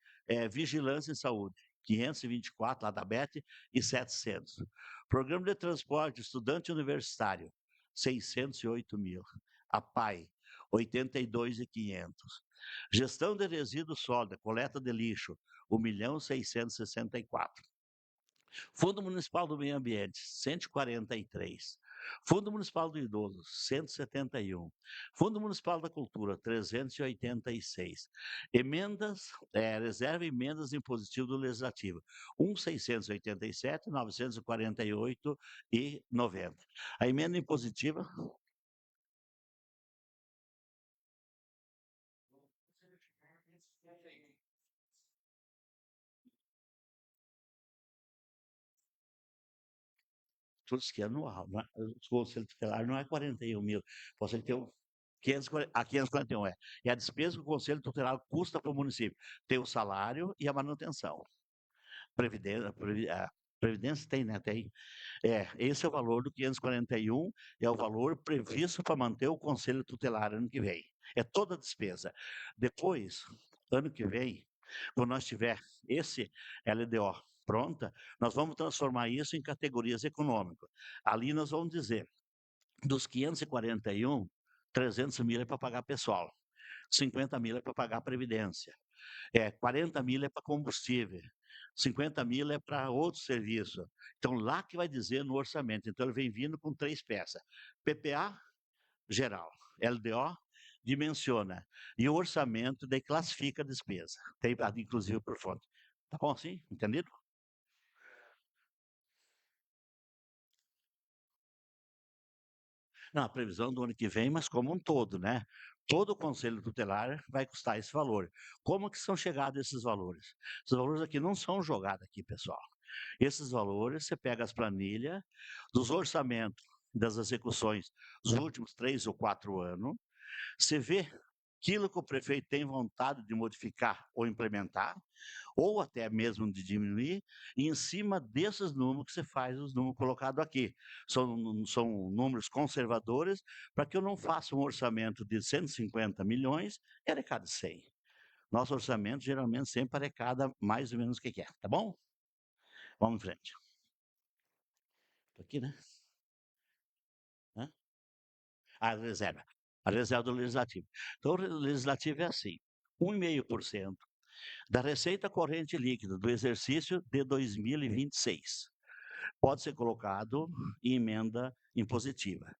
vigilância em saúde, 524 lá da BET e 700. Programa de transporte estudante universitário, 608.000. A PAI, 82.500. Gestão de resíduos sólidos, coleta de lixo, 1.664.000. Fundo Municipal do Meio Ambiente, 143. Fundo Municipal do Idoso, 171. Fundo Municipal da Cultura, 386. Emendas, reserva emendas impositivo do Legislativo, 1.687, 948 e 90. A emenda impositiva... Todos que anual, o Conselho Tutelar não é 41.000, você tem 541, E a despesa que o Conselho Tutelar custa para o município. Tem o salário e a manutenção. Previdência tem, né? Tem. Esse é o valor do 541, é o valor previsto para manter o Conselho Tutelar ano que vem. É toda a despesa. Depois, ano que vem, quando nós tiver esse LDO pronta, nós vamos transformar isso em categorias econômicas. Ali nós vamos dizer, dos 541, 300.000 é para pagar pessoal, 50.000 é para pagar previdência, 40.000 é para combustível, 50.000 é para outro serviço. Então, lá que vai dizer no orçamento. Então, ele vem vindo com 3 peças. PPA, geral. LDO, dimensiona. E o orçamento, daí classifica a despesa. Tem, inclusive, por fonte. Tá bom assim? Entendido? Não, a previsão do ano que vem, mas como um todo, né? Todo o conselho tutelar vai custar esse valor. Como que são chegados esses valores? Esses valores aqui não são jogados aqui, pessoal. Esses valores, você pega as planilhas dos orçamentos das execuções dos últimos 3 ou 4 anos, você vê aquilo que o prefeito tem vontade de modificar ou implementar, ou até mesmo de diminuir, e em cima desses números que você faz os números colocados aqui. São números conservadores para que eu não faça um orçamento de 150 milhões e arrecade 100. Nosso orçamento geralmente sempre arrecada mais ou menos o que quer, tá bom? Vamos em frente. Estou aqui, né? Hã? A reserva. A reserva do legislativo. Então, o legislativo é assim: 1,5% da receita corrente líquida do exercício de 2026 pode ser colocado em emenda impositiva,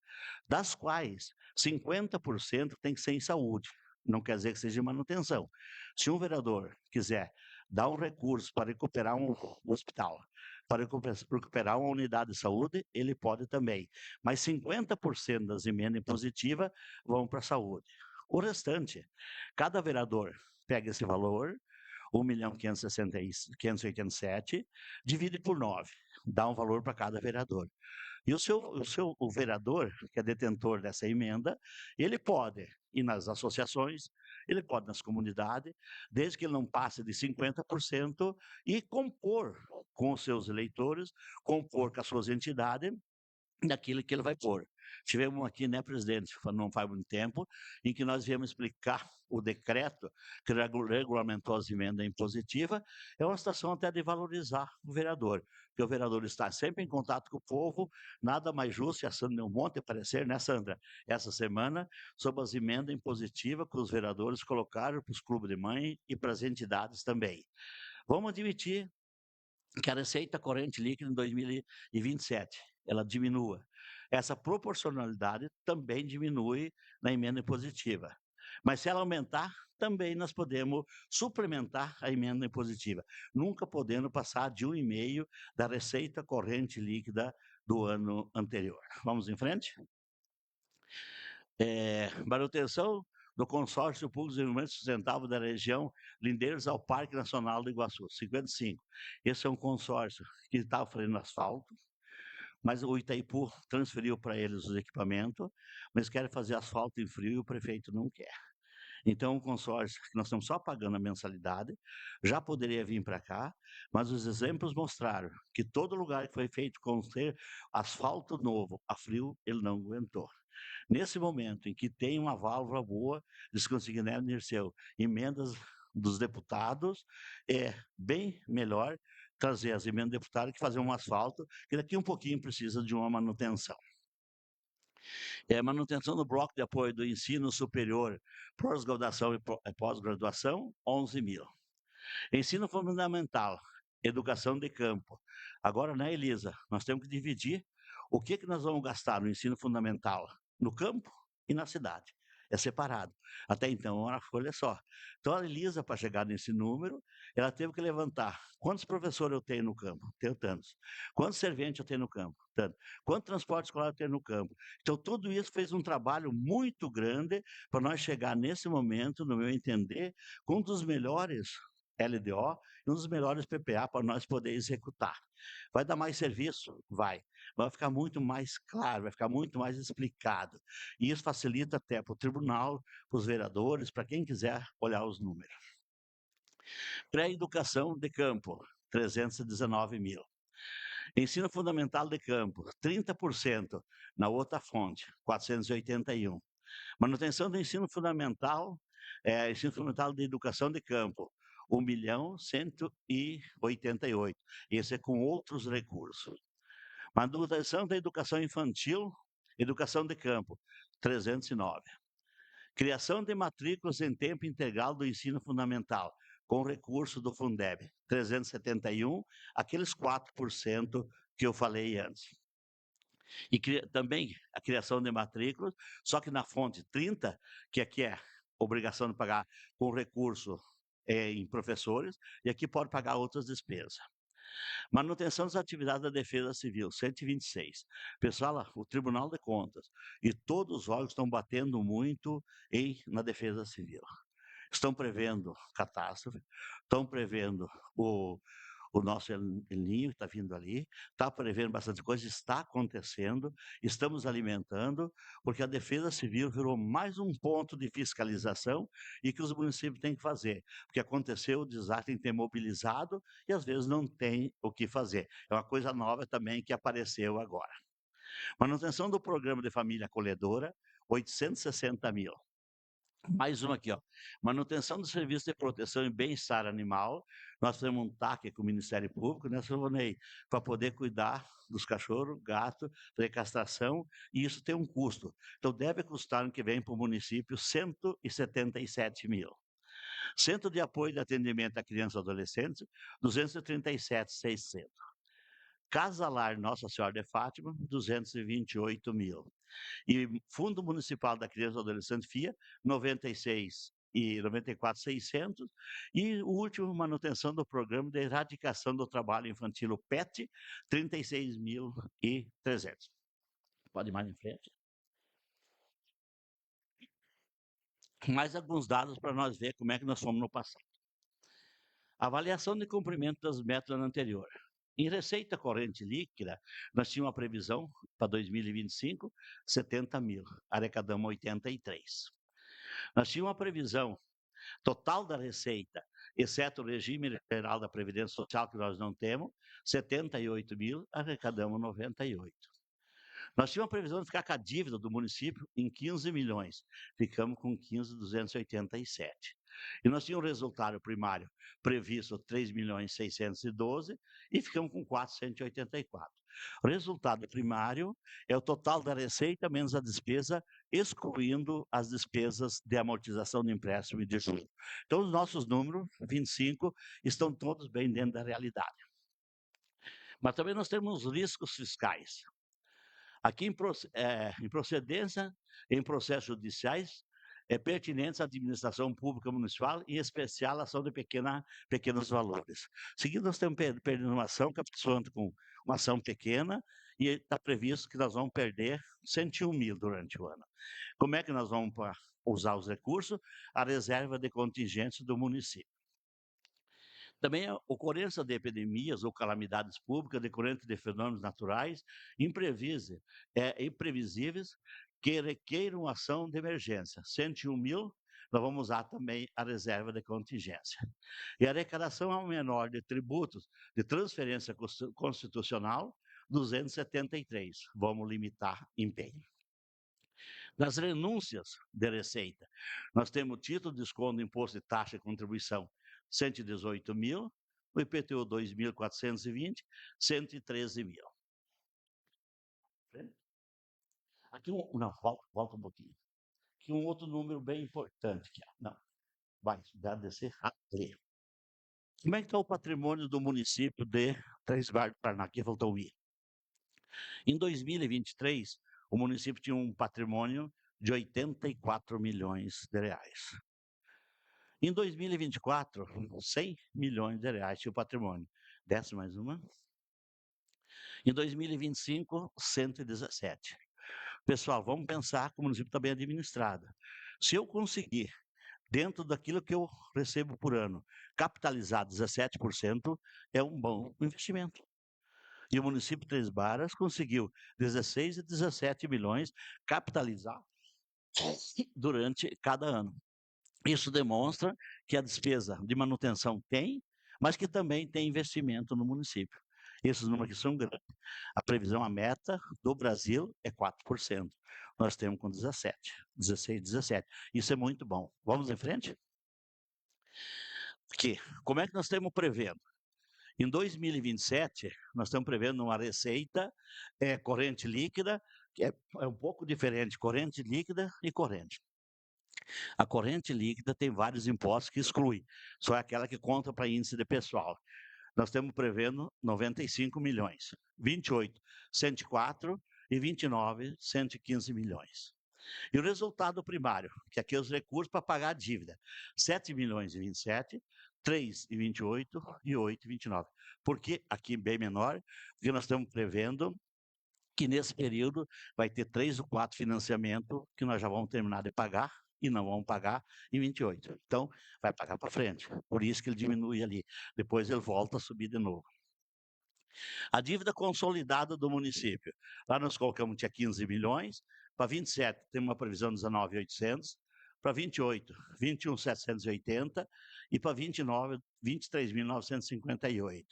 das quais 50% tem que ser em saúde. Não quer dizer que seja manutenção. Se um vereador quiser dar um recurso para recuperar um hospital, para recuperar uma unidade de saúde, ele pode também. Mas 50% das emendas impositivas vão para a saúde. O restante, cada vereador pega esse valor, 1.587.000, divide por 9, dá um valor para cada vereador. E o vereador, que é detentor dessa emenda, ele pode ir nas associações, ele pode ir nas comunidades, desde que ele não passe de 50%, e compor com os seus eleitores, compor com as suas entidades, daquilo que ele vai pôr. Tivemos aqui, né, presidente, não faz muito tempo, em que nós viemos explicar o decreto que regulamentou as emendas impositivas. É uma situação até de valorizar o vereador, porque o vereador está sempre em contato com o povo, nada mais justo, e a Sandra deu um monte de parecer, né, Sandra, essa semana, sobre as emendas impositivas que os vereadores colocaram para os clubes de mãe e para as entidades também. Vamos admitir que a receita corrente líquida em 2027 ela diminua. Essa proporcionalidade também diminui na emenda impositiva. Mas se ela aumentar, também nós podemos suplementar a emenda impositiva, nunca podendo passar de 1,5% da receita corrente líquida do ano anterior. Vamos em frente? Manutenção do consórcio público de desenvolvimento sustentável da região Lindeiros ao Parque Nacional do Iguaçu, 55. Esse é um consórcio que estava fazendo asfalto, mas o Itaipu transferiu para eles os equipamentos, mas querem fazer asfalto em frio e o prefeito não quer. Então, o consórcio, que nós estamos só pagando a mensalidade, já poderia vir para cá, mas os exemplos mostraram que todo lugar que foi feito com ser asfalto novo, a frio, ele não aguentou. Nesse momento em que tem uma válvula boa, eles conseguiram, né, Dirceu, emendas dos deputados, é bem melhor trazer as emendas deputadas que fazer um asfalto, que daqui um pouquinho precisa de uma manutenção. Manutenção do bloco de apoio do ensino superior, pós-graduação e pós-graduação, 11 mil. Ensino fundamental, educação de campo. Agora, né, Elisa, nós temos que dividir o que nós vamos gastar no ensino fundamental, no campo e na cidade. É separado. Até então, era uma folha só. Então, a Elisa, para chegar nesse número, ela teve que levantar quantos professores eu tenho no campo? Tenho tantos. Quantos serventes eu tenho no campo? Tanto. Quanto transporte escolar eu tenho no campo? Então, tudo isso fez um trabalho muito grande para nós chegar nesse momento, no meu entender, com um dos melhores LDO e um dos melhores PPA para nós poder executar. Vai dar mais serviço? Vai ficar muito mais claro, vai ficar muito mais explicado. E isso facilita até para o tribunal, para os vereadores, para quem quiser olhar os números. Pré-educação de campo, 319 mil. Ensino fundamental de campo, 30% na outra fonte, 481. Manutenção do ensino fundamental de educação de campo, 1.188.000. Esse é com outros recursos. Manutenção da educação infantil, educação de campo, 309. Criação de matrículas em tempo integral do ensino fundamental, com recurso do Fundeb, 371, aqueles 4% que eu falei antes. E também a criação de matrículas, só que na fonte 30, que aqui é obrigação de pagar com recurso em professores, e aqui pode pagar outras despesas. Manutenção das atividades da Defesa Civil, 126. Pessoal, o Tribunal de Contas e todos os órgãos estão batendo muito na Defesa Civil. Estão prevendo catástrofe, estão prevendo o nosso Elinho que está vindo ali, está prevendo bastante coisa, está acontecendo, estamos alimentando, porque a Defesa Civil virou mais um ponto de fiscalização e que os municípios têm que fazer, porque aconteceu o desastre, tem que ter mobilizado e às vezes não tem o que fazer. É uma coisa nova também que apareceu agora. Manutenção do programa de família acolhedora, 860 mil. Mais uma aqui, ó. Manutenção do serviço de proteção e bem-estar animal. Nós fizemos um TAC com o Ministério Público, né, Silvanei, para poder cuidar dos cachorros, gato, fazer castração, e isso tem um custo. Então, deve custar no que vem para o município 177 mil. Centro de Apoio de Atendimento a Crianças e Adolescentes, 237.600. Casa Lar Nossa Senhora de Fátima, 228 mil. E Fundo Municipal da Criança e Adolescente, FIA, 96 e 94.600. E o último, manutenção do Programa de Erradicação do Trabalho Infantil, o PET, 36.300. Pode ir mais em frente. Mais alguns dados para nós ver como é que nós fomos no passado. Avaliação de cumprimento das metas do ano anterior. Em receita corrente líquida, nós tínhamos uma previsão para 2025, 70 mil, arrecadamos 83. Nós tínhamos uma previsão total da receita, exceto o regime geral da Previdência Social, que nós não temos, 78 mil, arrecadamos 98. Nós tínhamos uma previsão de ficar com a dívida do município em 15 milhões, ficamos com 15.287. E nós tínhamos um resultado primário previsto 3.612 e ficamos com 484. O resultado primário é o total da receita menos a despesa, excluindo as despesas de amortização de empréstimo e de juros. Então, os nossos números, 25, estão todos bem dentro da realidade. Mas também nós temos riscos fiscais. Aqui em procedência, em processos judiciais, pertinentes à administração pública municipal, e em especial a ação de pequenos valores. Seguindo, nós estamos perdendo uma ação, que a pessoa entra com uma ação pequena, e está previsto que nós vamos perder 101 mil durante o ano. Como é que nós vamos usar os recursos? A reserva de contingência do município. Também a ocorrência de epidemias ou calamidades públicas decorrentes de fenômenos naturais imprevisíveis que requeiram ação de emergência. 101 mil, nós vamos usar também a reserva de contingência. E a arrecadação ao menor de tributos de transferência constitucional, 273. Vamos limitar empenho. Nas renúncias de receita, nós temos título de desconto do imposto de taxa e contribuição, 118 mil, o IPTU 2.420, 113 mil. Aqui não, volta um pouquinho. Aqui um outro número bem importante. Aqui, não, vai, dá descer rápido. Como é que está o patrimônio do município de Três Barras do Paraná? Aqui faltou ir. Em 2023, o município tinha um patrimônio de 84 milhões de reais. Em 2024, 100 milhões de reais tinha o patrimônio. Desce mais uma. Em 2025, 117. Pessoal, vamos pensar que o município está bem administrado. Se eu conseguir, dentro daquilo que eu recebo por ano, capitalizar 17%, é um bom investimento. E o município de Três Barras conseguiu 16 e 17 milhões capitalizar durante cada ano. Isso demonstra que a despesa de manutenção tem, mas que também tem investimento no município. Esses números aqui são grandes. A previsão, a meta do Brasil é 4%. Nós temos com 17, 16, 17. Isso é muito bom. Vamos em frente? Aqui, como é que nós estamos prevendo? Em 2027, nós estamos prevendo uma receita corrente líquida, que é um pouco diferente, corrente líquida e corrente. A corrente líquida tem vários impostos que exclui, só é aquela que conta para índice de pessoal. Nós estamos prevendo 95 milhões, 28, 104 e 29, 115 milhões. E o resultado primário, que aqui é os recursos para pagar a dívida, 7 milhões e 27, 3,28 e 8,29. Por que aqui bem menor? Porque nós estamos prevendo que nesse período vai ter 3 ou 4 financiamentos que nós já vamos terminar de pagar e não vamos pagar em 28. Então, vai pagar para frente. Por isso que ele diminui ali. Depois ele volta a subir de novo. A dívida consolidada do município. Lá nós colocamos, tinha 15 milhões, para 27 tem uma previsão de 19.800, para 28, 21.780 e para 29, 23.958.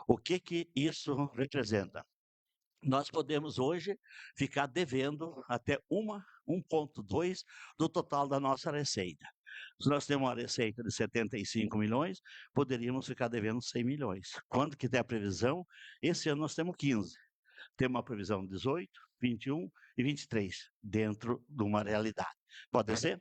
O que isso representa? Nós podemos hoje ficar devendo até 1,2 do total da nossa receita. Se nós temos uma receita de 75 milhões, poderíamos ficar devendo 100 milhões. Quando que tem a previsão? Esse ano nós temos 15. Temos uma previsão de 18, 21 e 23, dentro de uma realidade. Pode ser?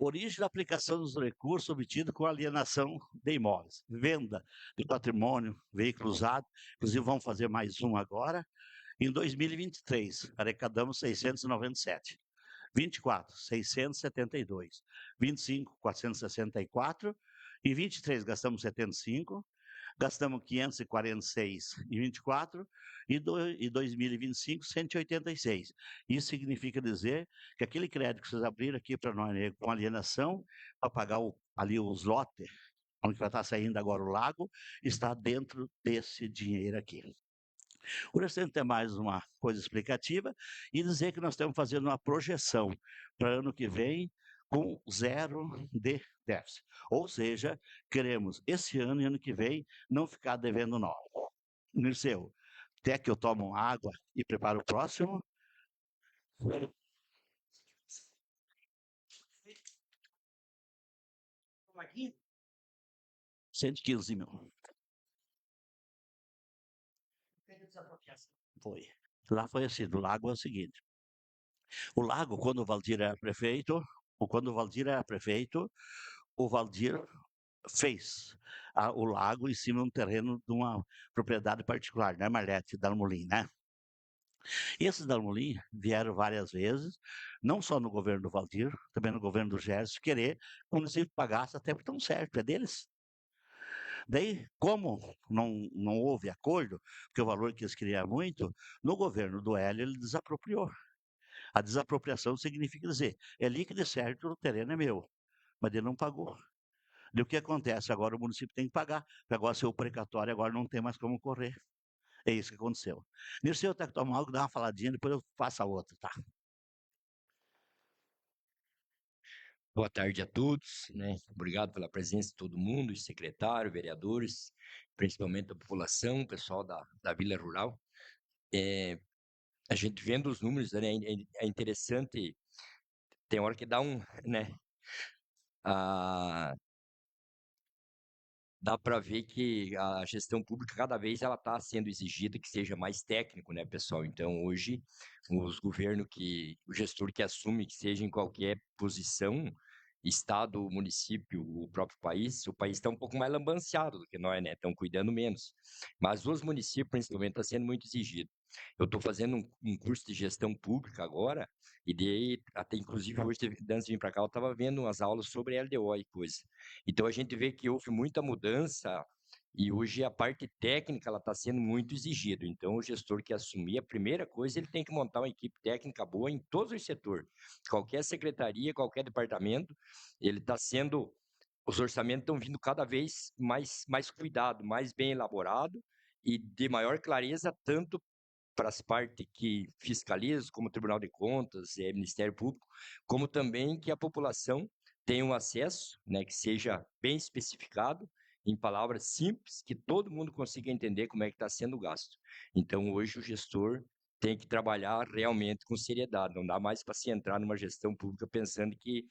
Origem da aplicação dos recursos obtidos com alienação de imóveis. Venda de patrimônio, veículo usado. Inclusive, vamos fazer mais um agora. Em 2023, arrecadamos 697. 24, 672. 25, 464. Em 23, gastamos 75. Gastamos 546 em 24 e 2025, 186. Isso significa dizer que aquele crédito que vocês abriram aqui para nós, né, com alienação, para pagar ali os lotes, onde vai estar saindo agora o lago, está dentro desse dinheiro aqui. O restante é mais uma coisa explicativa e dizer que nós estamos fazendo uma projeção para ano que vem com 0 de déficit. Ou seja, queremos esse ano e ano que vem não ficar devendo nada. Dirceu, até que eu tomo água e preparo o próximo. 115 mil. Foi. Lá foi assim, do lago é o seguinte. O lago, quando o Valdir era prefeito, o Valdir fez o lago em cima de um terreno de uma propriedade particular, né, Marlete Dalmolin, né? E esses Dalmolin vieram várias vezes, não só no governo do Valdir, também no governo do Gerson, querer que o município pagasse até porque tão certo, é deles. Daí, como não houve acordo, porque o valor que eles queriam muito, no governo do Hélio ele desapropriou. A desapropriação significa dizer, é líquido e certo, o terreno é meu, mas ele não pagou. E o que acontece? Agora o município tem que pagar, porque agora seu precatório agora não tem mais como correr. É isso que aconteceu. Nirceu, eu tenho que tomar algo, dar uma faladinha, depois eu faço a outra, tá? Boa tarde a todos, né? Obrigado pela presença de todo mundo, secretário, vereadores, principalmente a população, pessoal da Vila Rural. A gente vendo os números, né, é interessante, tem hora que dá né? Dá para ver que a gestão pública cada vez ela está sendo exigida que seja mais técnico, né, pessoal? Então hoje o gestor que assume que seja em qualquer posição, estado, município, o próprio país, o país está um pouco mais lambanciado do que nós, né? Estão cuidando menos. Mas os municípios, principalmente, está sendo muito exigido. Eu estou fazendo um curso de gestão pública agora, e daí, até inclusive hoje, antes de vir para cá, eu estava vendo umas aulas sobre LDO e coisa. Então a gente vê que houve muita mudança e hoje a parte técnica ela está sendo muito exigida. Então o gestor que assumir a primeira coisa ele tem que montar uma equipe técnica boa em todos os setores, qualquer secretaria, qualquer departamento, ele está sendo os orçamentos estão vindo cada vez mais cuidado, mais bem elaborado e de maior clareza tanto para as partes que fiscalizam, como o Tribunal de Contas, Ministério Público, como também que a população tenha um acesso, né, que seja bem especificado, em palavras simples, que todo mundo consiga entender como é que está sendo gasto. Então, hoje, o gestor tem que trabalhar realmente com seriedade, não dá mais para se entrar numa gestão pública pensando que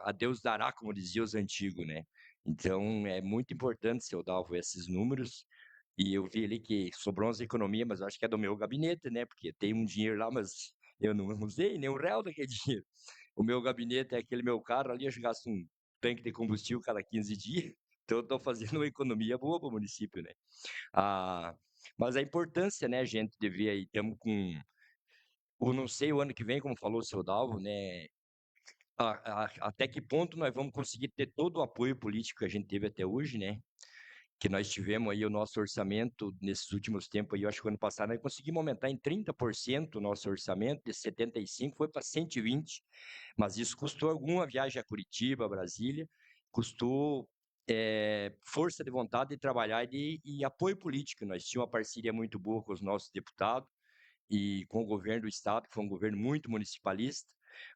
a Deus dará, como diziam os antigos, né? Então, é muito importante, seu Dalvo, esses números, e eu vi ali que sobrou umas economias, mas eu acho que é do meu gabinete, né? Porque tem um dinheiro lá, mas eu não usei nem um real daquele dinheiro. O meu gabinete é aquele meu carro ali, eu gasto um tanque de combustível cada 15 dias. Então, eu estou fazendo uma economia boa para o município, né? Mas a importância, né, gente, de ver aí, estamos com, ou não sei, o ano que vem, como falou o seu Dalvo, né? Até que ponto nós vamos conseguir ter todo o apoio político que a gente teve até hoje, né? Que nós tivemos aí o nosso orçamento nesses últimos tempos aí, eu acho que o ano passado nós conseguimos aumentar em 30% o nosso orçamento, de 75 foi para 120, mas isso custou alguma viagem a Curitiba, Brasília, custou força de vontade de trabalhar e apoio político. Nós tínhamos uma parceria muito boa com os nossos deputados e com o governo do estado, que foi um governo muito municipalista,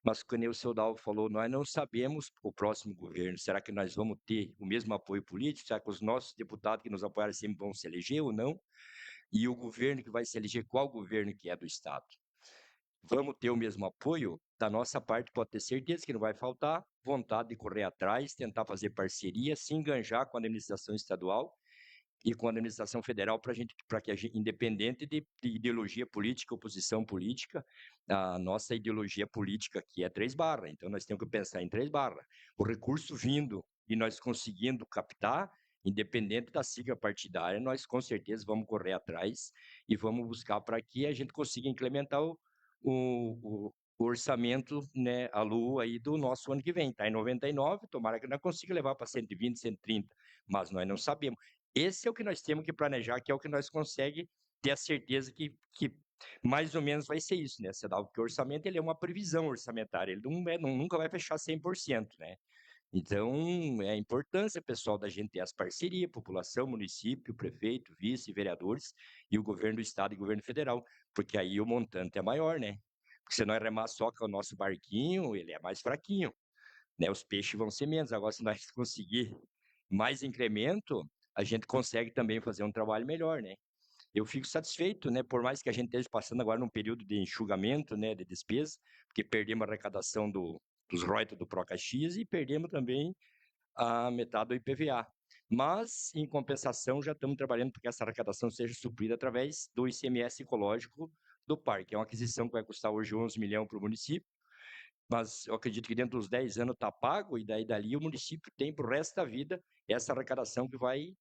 mas como o seu Dalvo falou, nós não sabemos o próximo governo. Será que nós vamos ter o mesmo apoio político? Será que os nossos deputados que nos apoiaram sempre vão se eleger ou não? E o governo que vai se eleger, qual governo que é do estado? Vamos ter o mesmo apoio? Da nossa parte, pode ter certeza que não vai faltar vontade de correr atrás, tentar fazer parceria, se enganjar com a administração estadual e com a administração federal para que a gente, independente de ideologia política, oposição política, a nossa ideologia política aqui é 3 barras, então nós temos que pensar em 3 barras. O recurso vindo e nós conseguindo captar, independente da sigla partidária, nós com certeza vamos correr atrás e vamos buscar para que a gente consiga implementar o orçamento, né, a lua aí do nosso ano que vem. Está em 99, tomara que nós consiga levar para 120, 130, mas nós não sabemos. Esse é o que nós temos que planejar, que é o que nós conseguimos ter a certeza que mais ou menos vai ser isso, né? Porque o orçamento ele é uma previsão orçamentária, ele nunca vai fechar 100%, né? Então, é a importância, pessoal, da gente ter as parcerias, população, município, prefeito, vice, vereadores e o governo do estado e o governo federal, porque aí o montante é maior, né? Porque se nós remar só com o nosso barquinho, ele é mais fraquinho, né? Os peixes vão ser menos. Agora, se nós conseguir mais incremento, a gente consegue também fazer um trabalho melhor, né? Eu fico satisfeito, né? Por mais que a gente esteja passando agora num período de enxugamento, né, de despesa, porque perdemos a arrecadação dos royalties do Procaxias e perdemos também a metade do IPVA. Mas, em compensação, já estamos trabalhando para que essa arrecadação seja suprida através do ICMS ecológico do parque. É uma aquisição que vai custar hoje 11 milhões para o município, mas eu acredito que dentro dos 10 anos está pago, e daí dali o município tem para o resto da vida essa arrecadação que vai,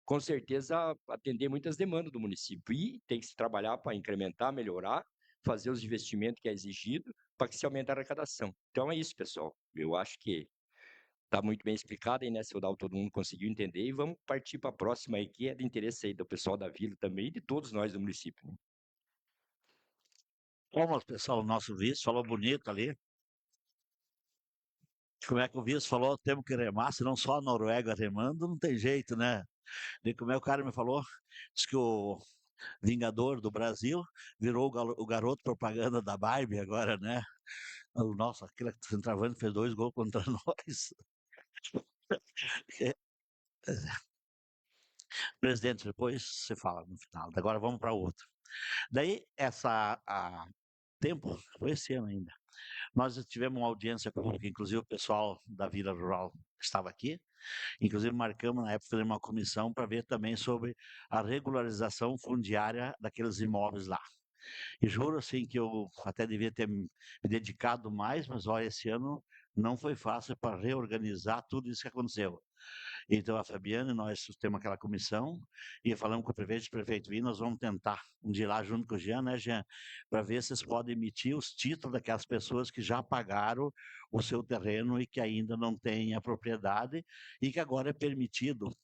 com certeza, atender muitas demandas do município. E tem que se trabalhar para incrementar, melhorar, fazer os investimentos que é exigido para que se aumente a arrecadação. Então é isso, pessoal. Eu acho que está muito bem explicado aí, né, seu Dal, todo mundo conseguiu entender, e vamos partir para a próxima aí, que é de interesse aí do pessoal da vila também e de todos nós do município, né? Como o pessoal, o nosso vice falou bonito ali. Como é que o vice falou, temos que remar, senão só a Noruega remando, não tem jeito, né? E como é que o cara me falou? Diz que o Vingador do Brasil virou o garoto propaganda da Barbie agora, né? Nossa, aquele centroavante fez 2 gols contra nós. Presidente, depois você fala no final. Agora vamos para outro. Daí, tempo, foi esse ano ainda, nós tivemos uma audiência pública, inclusive o pessoal da Vila Rural estava aqui, inclusive marcamos na época fazer uma comissão para ver também sobre a regularização fundiária daqueles imóveis lá. E juro assim que eu até devia ter me dedicado mais, mas olha, esse ano não foi fácil para reorganizar tudo isso que aconteceu. Então a Fabiana e nós temos aquela comissão e falamos com o prefeito vir, nós vamos tentar um dia lá junto com o Jean, né, Jean, para ver se vocês podem emitir os títulos daquelas pessoas que já pagaram o seu terreno e que ainda não têm a propriedade e que agora é permitido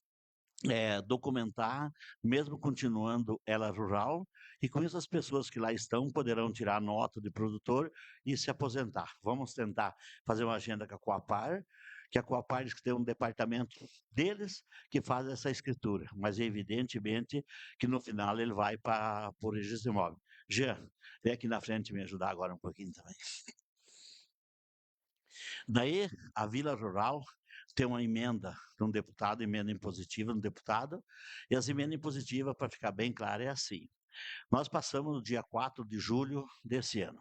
documentar, mesmo continuando ela rural, e com isso as pessoas que lá estão poderão tirar nota de produtor e se aposentar. Vamos tentar fazer uma agenda com a Coapar, que a Coapar diz que tem um departamento deles que faz essa escritura, mas evidentemente que no final ele vai para o registro imóvel. Jean, vem aqui na frente me ajudar agora um pouquinho também. Daí, a Vila Rural tem uma emenda de um deputado, emenda impositiva de um deputado, e as emendas impositivas, para ficar bem claro, é assim. Nós passamos no dia 4 de julho desse ano.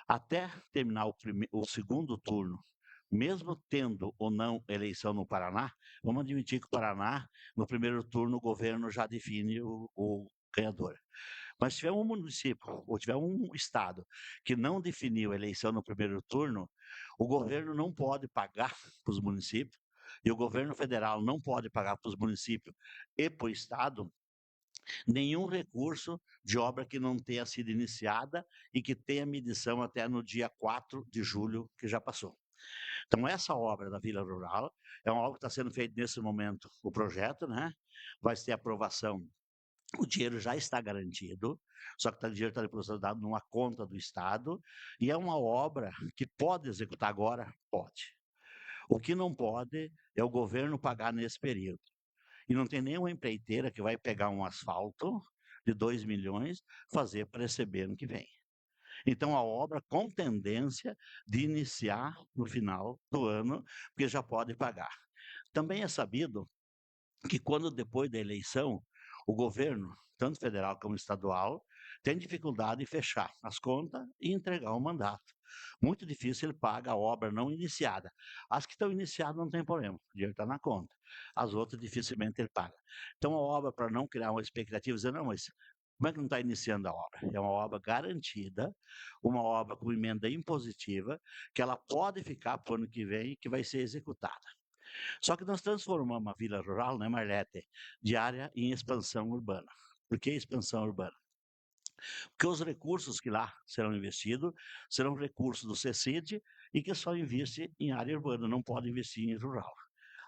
Até terminar o segundo turno, mesmo tendo ou não eleição no Paraná, vamos admitir que o Paraná, no primeiro turno, o governo já define o ganhador. Mas se tiver um município ou tiver um estado que não definiu a eleição no primeiro turno, o governo não pode pagar para os municípios e o governo federal não pode pagar para os municípios e para o estado nenhum recurso de obra que não tenha sido iniciada e que tenha medição até no dia 4 de julho, que já passou. Então, essa obra da Vila Rural é uma obra que está sendo feita nesse momento, o projeto, né? Vai ter aprovação. O dinheiro já está garantido, só que o dinheiro está depositado numa conta do Estado, e é uma obra que pode executar agora? Pode. O que não pode é o governo pagar nesse período. E não tem nenhuma empreiteira que vai pegar um asfalto de 2 milhões, fazer para receber ano que vem. Então, a obra com tendência de iniciar no final do ano, porque já pode pagar. Também é sabido que quando depois da eleição, o governo, tanto federal como estadual, tem dificuldade em fechar as contas e entregar o mandato. Muito difícil ele paga a obra não iniciada. As que estão iniciadas não tem problema, o dinheiro está na conta. As outras dificilmente ele paga. Então a obra, para não criar uma expectativa, dizer, não, mas como é que não está iniciando a obra? É uma obra garantida, uma obra com emenda impositiva, que ela pode ficar para o ano que vem, que vai ser executada. Só que nós transformamos a Vila Rural, né, Marlete, de área em expansão urbana. Por que expansão urbana? Porque os recursos que lá serão investidos serão recursos do CECID e que só investe em área urbana, não pode investir em rural.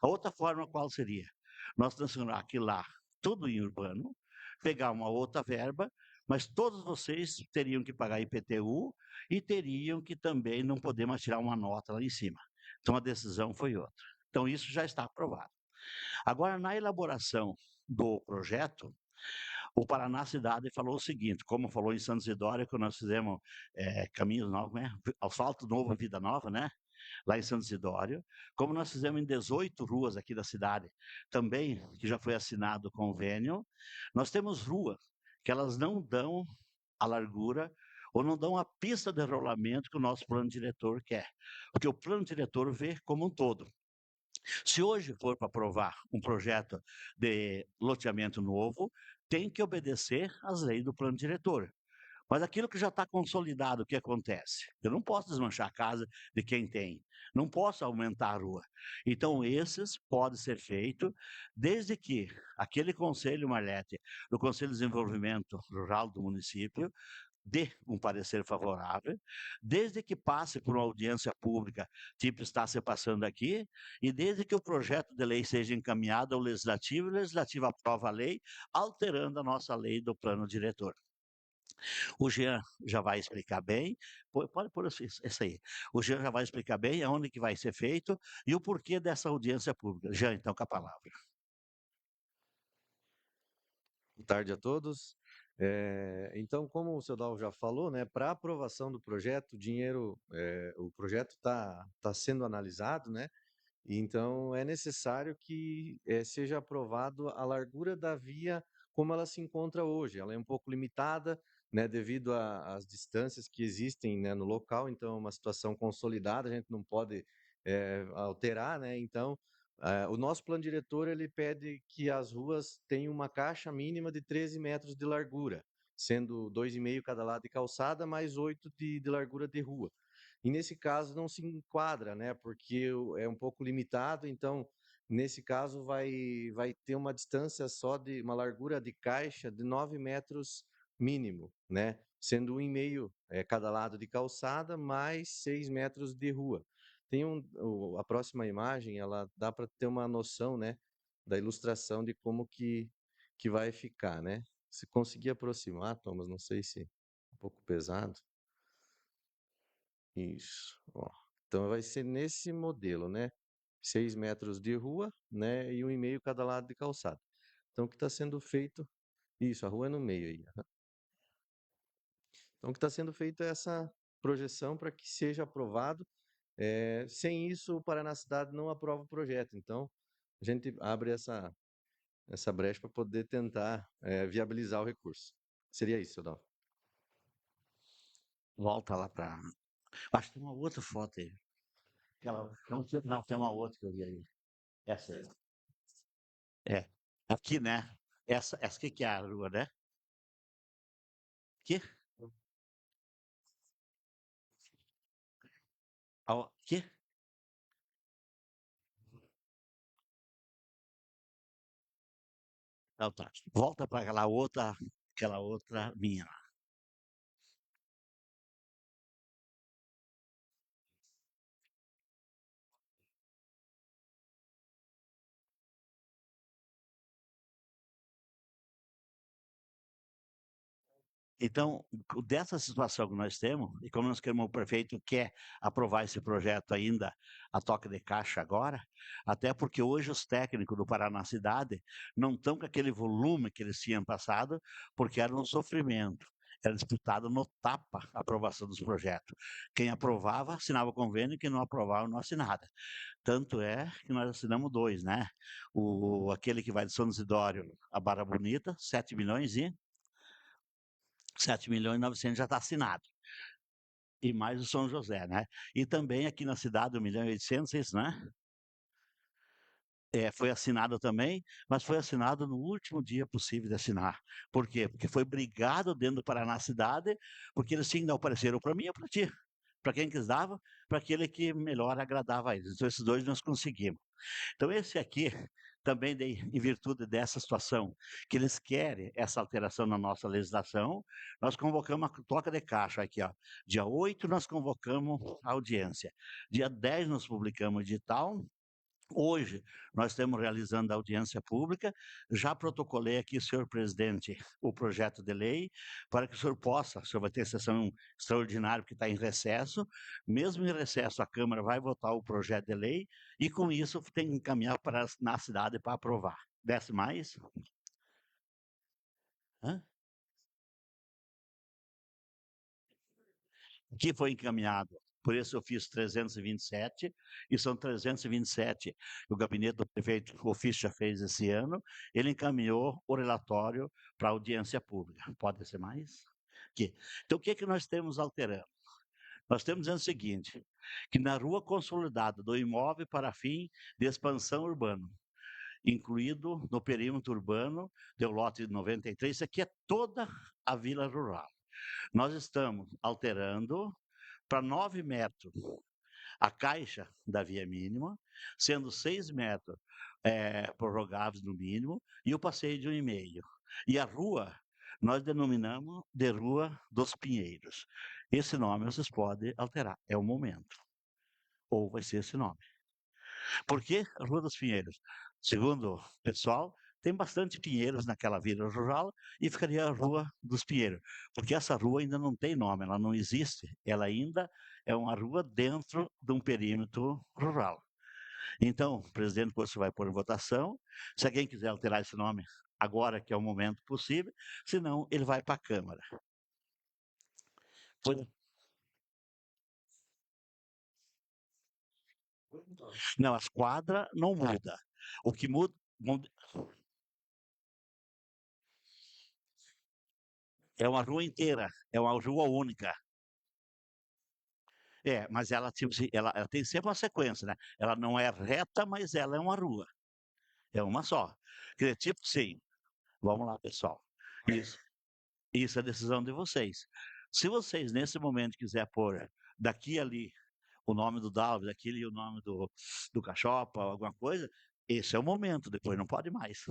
A outra forma qual seria? Nós transformar aquilo lá tudo em urbano, pegar uma outra verba, mas todos vocês teriam que pagar IPTU e teriam que também não poder mais tirar uma nota lá em cima. Então a decisão foi outra. Então isso já está aprovado. Agora, na elaboração do projeto, o Paraná Cidade falou o seguinte, como falou em Santos Isidório, que nós fizemos caminhos novos, né? Asfalto novo, vida nova, né? Lá em Santos Isidório, como nós fizemos em 18 ruas aqui da cidade, também, que já foi assinado o convênio, nós temos ruas que elas não dão a largura ou não dão a pista de rolamento que o nosso plano diretor quer, porque o plano diretor vê como um todo. Se hoje for para aprovar um projeto de loteamento novo, tem que obedecer às leis do plano diretor. Mas aquilo que já está consolidado, o que acontece? Eu não posso desmanchar a casa de quem tem, não posso aumentar a rua. Então, esses podem ser feitos desde que aquele conselho, Marlete, do Conselho de Desenvolvimento Rural do município, dê um parecer favorável, desde que passe por uma audiência pública, tipo está se passando aqui, e desde que o projeto de lei seja encaminhado ao Legislativo, e o Legislativo aprova a lei, alterando a nossa lei do plano diretor. O Jean já vai explicar bem, pode pôr isso aí, o Jean já vai explicar bem aonde que vai ser feito e o porquê dessa audiência pública. Jean, então, com a palavra. Boa tarde a todos. Então, como o seu Dal já falou, né, para aprovação do projeto, o projeto está sendo analisado, né? E então é necessário que seja aprovado a largura da via como ela se encontra hoje. Ela é um pouco limitada, né, devido às distâncias que existem, né, no local. Então, é uma situação consolidada, a gente não pode alterar, né? Então, o nosso plano diretor ele pede que as ruas tenham uma caixa mínima de 13 metros de largura, sendo 2,5 cada lado de calçada, mais 8 de largura de rua. E nesse caso não se enquadra, né? Porque é um pouco limitado, então nesse caso vai ter uma distância só de uma largura de caixa de 9 metros mínimo, né? Sendo 1,5 cada lado de calçada, mais 6 metros de rua. A próxima imagem, ela dá para ter uma noção, né, da ilustração de como que vai ficar, né? Se conseguir aproximar, Thomas, não sei se é um pouco pesado. Isso, ó. Então vai ser nesse modelo, né? 6 metros de rua, né? E 1,5 cada lado de calçada. Então o que está sendo feito? Isso, a rua é no meio aí. Então o que está sendo feito é essa projeção para que seja aprovado. Sem isso, o Paraná Cidade não aprova o projeto. Então a gente abre essa brecha para poder tentar viabilizar o recurso. Seria isso, seu Dal. Volta lá para. Acho que tem uma outra foto aí. Não, tem uma outra que eu vi aí. Essa aí. É. Aqui, né? Essa aqui que é a rua, né? Aqui? Aqui? Então tá. Volta para aquela outra minha. Então, dessa situação que nós temos, e como nós queremos, o prefeito quer aprovar esse projeto ainda a toque de caixa agora, até porque hoje os técnicos do Paraná Cidade não estão com aquele volume que eles tinham passado, porque era um sofrimento. Era disputado no tapa a aprovação dos projetos. Quem aprovava, assinava o convênio, quem não aprovava, não assinava. Tanto é que nós assinamos 2, né? Aquele que vai de São Isidório a Barra Bonita, 7 milhões e 7 milhões e 900 já está assinado. E mais o São José, né? E também aqui na cidade, 1 milhão e 800, isso, né? Foi assinado também, mas foi assinado no último dia possível de assinar. Por quê? Porque foi brigado dentro do Paraná Cidade, porque eles tinham que dar o parecer para mim ou para ti. Para quem quis dava, para aquele que melhor agradava a eles. Então, esses 2 nós conseguimos. Então, esse aqui, também em virtude dessa situação, que eles querem essa alteração na nossa legislação, nós convocamos a toca de caixa aqui, ó. Dia 8 nós convocamos a audiência. Dia 10 nós publicamos o edital. Hoje, nós estamos realizando a audiência pública. Já protocolei aqui, senhor presidente, o projeto de lei, para que o senhor possa, o senhor vai ter sessão extraordinária, porque está em recesso. Mesmo em recesso, a Câmara vai votar o projeto de lei, e com isso tem que encaminhar na cidade para aprovar. Desce mais. Hã? Que foi encaminhado. Por isso eu fiz 327, e são 327 que o gabinete do prefeito, o ofício já fez esse ano, ele encaminhou o relatório para audiência pública. Pode ser mais? Aqui. Então, o que é que nós temos alterando? Nós temos dizendo o seguinte, que na rua consolidada do imóvel para fim de expansão urbana, incluído no perímetro urbano do lote 93, isso aqui é toda a vila rural. Nós estamos alterando para 9 metros a caixa da via mínima, sendo 6 metros prorrogáveis no mínimo, e o passeio de 1,5. E a rua, nós denominamos de Rua dos Pinheiros. Esse nome vocês podem alterar, é o momento. Ou vai ser esse nome. Por que Rua dos Pinheiros? Segundo o pessoal, tem bastante pinheiros naquela vila rural e ficaria a Rua dos Pinheiros, porque essa rua ainda não tem nome, ela não existe, ela ainda é uma rua dentro de um perímetro rural. Então, presidente, você vai pôr em votação. Se alguém quiser alterar esse nome agora, que é o momento possível, senão ele vai para a Câmara. Não, as quadras não muda. O que muda é uma rua inteira, é uma rua única. Mas ela, tipo, ela tem sempre uma sequência, né? Ela não é reta, mas ela é uma rua. É uma só. Quer dizer, tipo, sim. Vamos lá, pessoal. Isso é decisão de vocês. Se vocês, nesse momento, quiser pôr daqui ali o nome do Dalves, daqui ali o nome do Cachopa, alguma coisa, esse é o momento, depois não pode mais.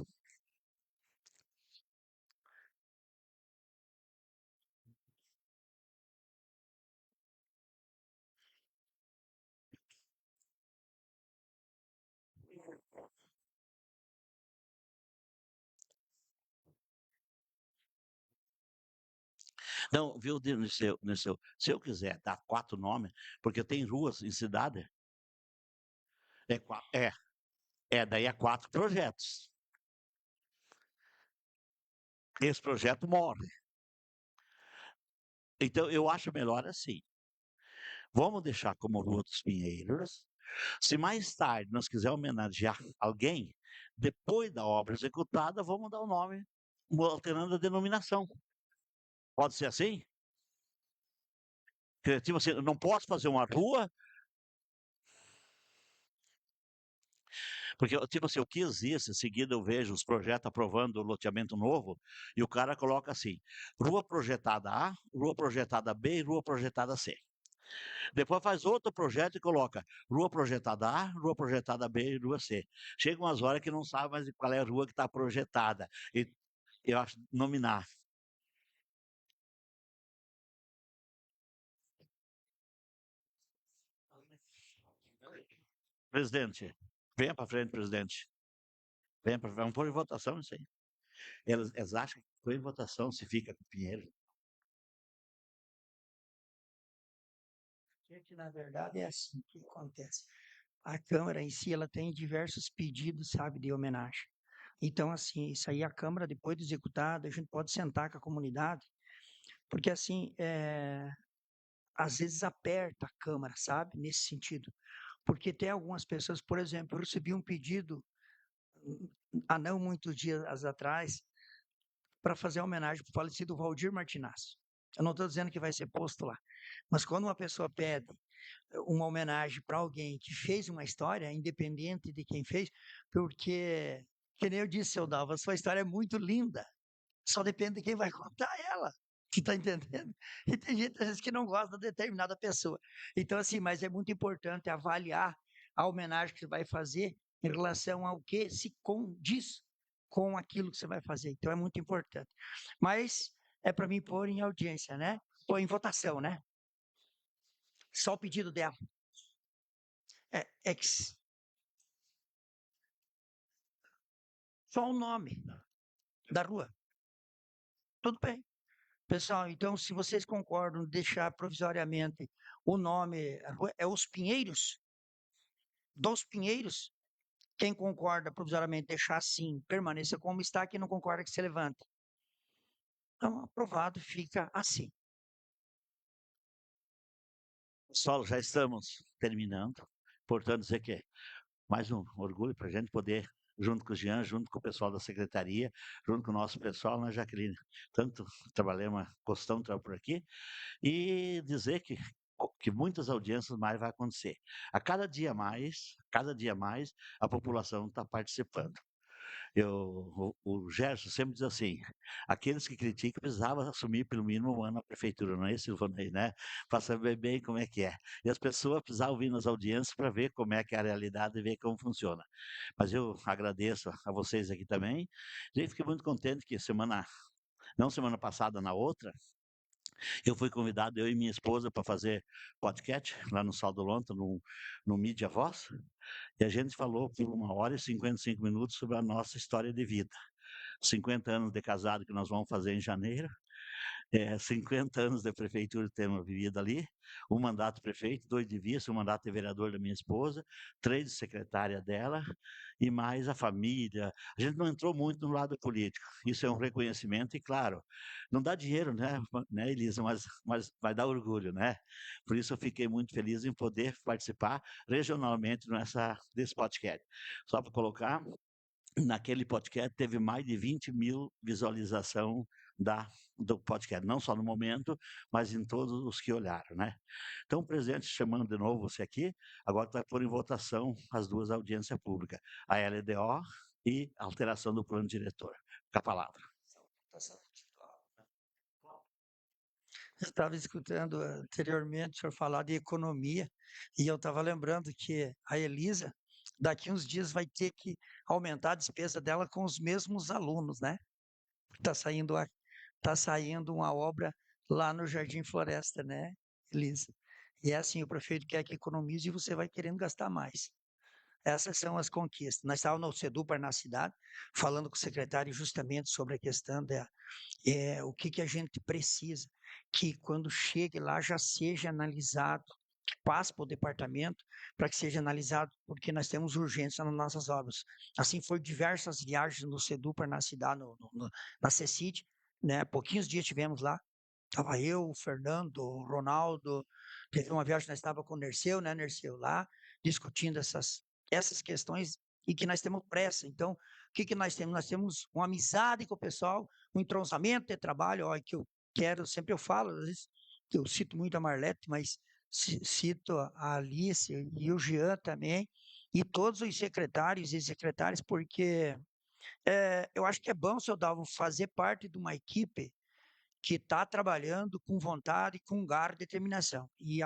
Não, viu, Dirceu, se eu quiser dar 4 nomes, porque tem ruas em cidade, daí é 4 projetos. Esse projeto morre. Então, eu acho melhor assim. Vamos deixar como Rua dos Pinheiros. Se mais tarde nós quisermos homenagear alguém, depois da obra executada, vamos dar o nome, alterando a denominação. Pode ser assim? Tipo assim, eu não posso fazer uma rua, porque, tipo assim, o que existe, em seguida eu vejo os projetos aprovando o loteamento novo, e o cara coloca assim, rua projetada A, rua projetada B e rua projetada C. Depois faz outro projeto e coloca rua projetada A, rua projetada B e rua C. Chega umas horas que não sabe mais qual é a rua que está projetada. E eu acho nominar. Presidente, venha para frente, presidente. Venha para frente. Vamos pôr em votação isso aí. Eles acham que foi em votação se fica com Pinheiro. Gente, na verdade é assim que acontece. A Câmara em si, ela tem diversos pedidos, sabe, de homenagem. Então, assim, isso aí a Câmara, depois do executado, a gente pode sentar com a comunidade, porque assim, às vezes aperta a Câmara, sabe, nesse sentido. Porque tem algumas pessoas, por exemplo, eu recebi um pedido há não muitos dias atrás para fazer homenagem para o falecido Valdir Martinazzo. Eu não estou dizendo que vai ser posto lá, mas quando uma pessoa pede uma homenagem para alguém que fez uma história, independente de quem fez, porque, que nem eu disse, seu Dalva, a sua história é muito linda, só depende de quem vai contar ela. Você está entendendo? E tem gente, às vezes, que não gosta de determinada pessoa. Então, assim, mas é muito importante avaliar a homenagem que você vai fazer em relação ao que se condiz com aquilo que você vai fazer. Então, é muito importante. Mas é para mim pôr em audiência, né? Pôr em votação, né? Só o pedido dela. Só o nome da rua. Tudo bem. Pessoal, então, se vocês concordam deixar provisoriamente o nome, a rua é Os Pinheiros? Dos Pinheiros? Quem concorda provisoriamente deixar assim, permaneça como está, quem não concorda que se levante. Então, aprovado, fica assim. Solo, já estamos terminando. Portanto, dizer que mais um orgulho para a gente poder, junto com o Jean, junto com o pessoal da secretaria, junto com o nosso pessoal, né, Jaqueline? Tanto trabalhamos, gostamos de trabalhar por aqui, e dizer que muitas audiências mais vai acontecer. A cada dia mais, a população está participando. O Gerson sempre diz assim, aqueles que criticam precisavam assumir pelo mínimo um ano a prefeitura, não é isso, Silvanei, né? Para saber bem como é que é. E as pessoas precisavam vir nas audiências para ver como é que é a realidade e ver como funciona. Mas eu agradeço a vocês aqui também. E fiquei muito contente que não semana passada, na outra, eu fui convidado, eu e minha esposa, para fazer podcast lá no Saldo Lonta, no Mídia Voz, e a gente falou por 1 hora e 55 minutos sobre a nossa história de vida. 50 anos de casado que nós vamos fazer em janeiro, 50 anos de prefeitura que temos vivido ali, um mandato de prefeito, 2 de vice, um mandato de vereador da minha esposa, 3 de secretária dela, e mais a família. A gente não entrou muito no lado político, isso é um reconhecimento, e claro, não dá dinheiro, né, Elisa, mas vai dar orgulho, né? Por isso eu fiquei muito feliz em poder participar regionalmente desse podcast. Só para colocar, naquele podcast teve mais de 20.000 visualizações do podcast, não só no momento, mas em todos os que olharam, né? Então, presidente, chamando de novo você aqui, agora vai pôr em votação as duas audiências públicas, a LDO e a alteração do plano diretor. Com a palavra. Eu estava escutando anteriormente o senhor falar de economia, e eu estava lembrando que a Elisa, daqui uns dias, vai ter que aumentar a despesa dela com os mesmos alunos, né? Tá saindo uma obra lá no Jardim Floresta, né, Elisa? E é assim, o prefeito quer que economize e você vai querendo gastar mais. Essas são as conquistas. Nós estávamos no Sedupar na cidade, falando com o secretário justamente sobre a questão o que a gente precisa, que quando chegue lá já seja analisado, que passe para o departamento para que seja analisado, porque nós temos urgência nas nossas obras. Assim foi diversas viagens no Sedupar na cidade, na CECID, né? Pouquinhos dias tivemos lá. Estava eu, o Fernando, o Ronaldo, teve uma viagem que nós estávamos com o Nerceu, né, Nerceu, lá, discutindo essas questões e que nós temos pressa. Então, o que nós temos? Nós temos uma amizade com o pessoal, um entrosamento de trabalho, ó, que eu quero, sempre eu falo, às vezes eu cito muito a Marlete, mas cito a Alice e o Jean também, e todos os secretários e secretárias, porque eu acho que é bom, seu Dalvo, fazer parte de uma equipe que está trabalhando com vontade, com garra e determinação. E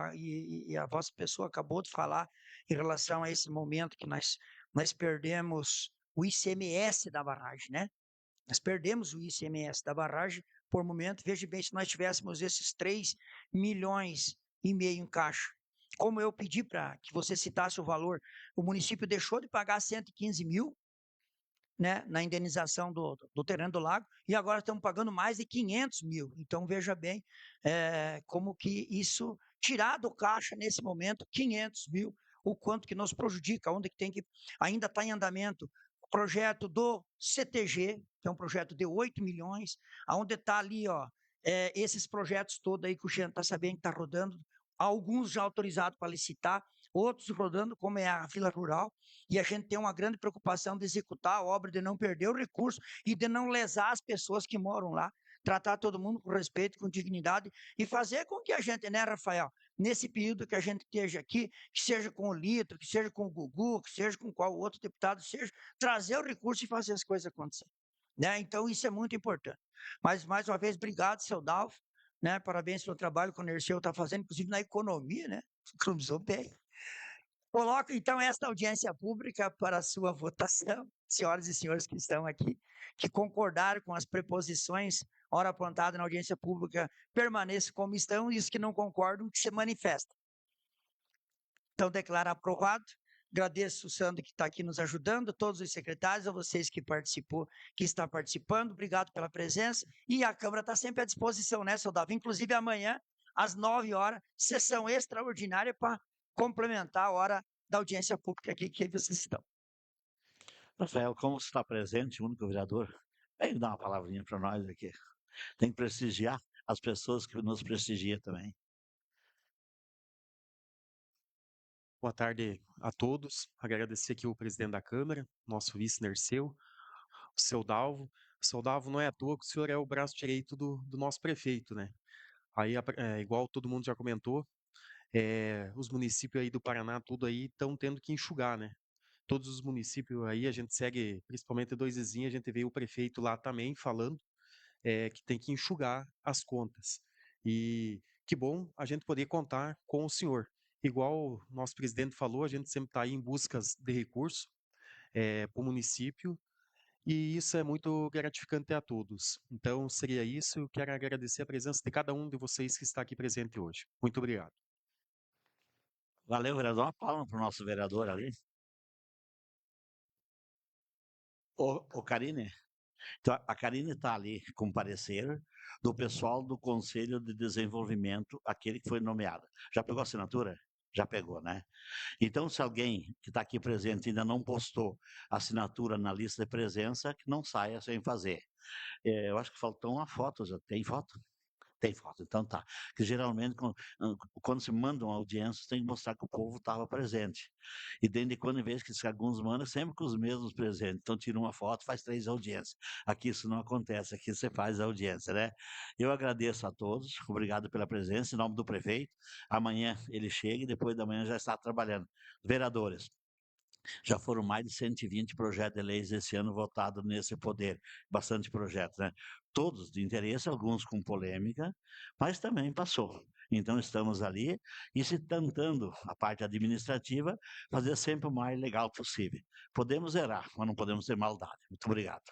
a vossa pessoa acabou de falar em relação a esse momento que nós perdemos o ICMS da barragem, né? Nós perdemos o ICMS da barragem por momento. Veja bem, se nós tivéssemos esses 3,5 milhões em caixa, como eu pedi para que você citasse o valor, o município deixou de pagar 115 mil, né, na indenização do terreno do lago, e agora estamos pagando mais de 500 mil. Então, veja bem como que isso tirar do caixa, nesse momento, 500 mil, o quanto que nos prejudica, onde que tem que, ainda está em andamento, o projeto do CTG, que é um projeto de 8 milhões, onde está ali, ó, esses projetos todos aí que o Jean está sabendo que está rodando, alguns já autorizados para licitar, outros rodando, como é a Vila Rural, e a gente tem uma grande preocupação de executar a obra, de não perder o recurso e de não lesar as pessoas que moram lá, tratar todo mundo com respeito, com dignidade e fazer com que a gente, né, Rafael, nesse período que a gente esteja aqui, que seja com o Lito, que seja com o Gugu, que seja com qual outro deputado seja, trazer o recurso e fazer as coisas acontecerem. Né? Então, isso é muito importante. Mas, mais uma vez, obrigado, seu Dalvo, né? Parabéns pelo trabalho que o Nerceu está fazendo, inclusive na economia, né? Economizou bem. Coloco, então, esta audiência pública para a sua votação, senhoras e senhores que estão aqui, que concordaram com as preposições, hora apontada na audiência pública, permaneçam como estão, e os que não concordam, que se manifestem. Então, declaro aprovado. Agradeço o Sandro que está aqui nos ajudando, todos os secretários, a vocês que participou, que estão participando, obrigado pela presença, e a Câmara está sempre à disposição, né, seu Davi? Inclusive amanhã, às 9 horas, sessão extraordinária para complementar a hora da audiência pública aqui que vocês estão. Rafael, como você está presente, o único vereador, vem dar uma palavrinha para nós aqui. Tem que prestigiar as pessoas que nos prestigiam também. Boa tarde a todos. Agradecer aqui o presidente da Câmara, nosso vice Nerceu, o seu Dalvo. O seu Dalvo, não é à toa que o senhor é o braço direito do nosso prefeito, né? Aí, igual todo mundo já comentou, os municípios aí do Paraná, tudo aí, estão tendo que enxugar, né? Todos os municípios aí, a gente segue, principalmente 2 vizinhos, a gente vê o prefeito lá também falando que tem que enxugar as contas. E que bom a gente poder contar com o senhor. Igual o nosso presidente falou, a gente sempre está aí em busca de recursos para o município, e isso é muito gratificante a todos. Então, seria isso. Eu quero agradecer a presença de cada um de vocês que está aqui presente hoje. Muito obrigado. Valeu, vereador. Uma palma para o nosso vereador ali. Ô Karine, então, a Karine está ali com parecer do pessoal do Conselho de Desenvolvimento, aquele que foi nomeado. Já pegou a assinatura? Já pegou, né? Então, se alguém que está aqui presente ainda não postou assinatura na lista de presença, que não saia sem fazer. Eu acho que faltou uma foto, já tem foto? Tem foto, então tá. Que geralmente, quando se manda uma audiência, tem que mostrar que o povo estava presente. E dentro de quando, em vez que alguns mandam, sempre com os mesmos presentes. Então, tira uma foto, faz 3 audiências. Aqui isso não acontece, aqui você faz a audiência, né? Eu agradeço a todos, obrigado pela presença, em nome do prefeito. Amanhã ele chega e depois da manhã já está trabalhando. Vereadores, já foram mais de 120 projetos de leis esse ano votados nesse poder, bastante projetos, né? Todos de interesse, alguns com polêmica, mas também passou. Então estamos ali e se tentando a parte administrativa fazer sempre o mais legal possível. Podemos errar, mas não podemos ter maldade. Muito obrigado.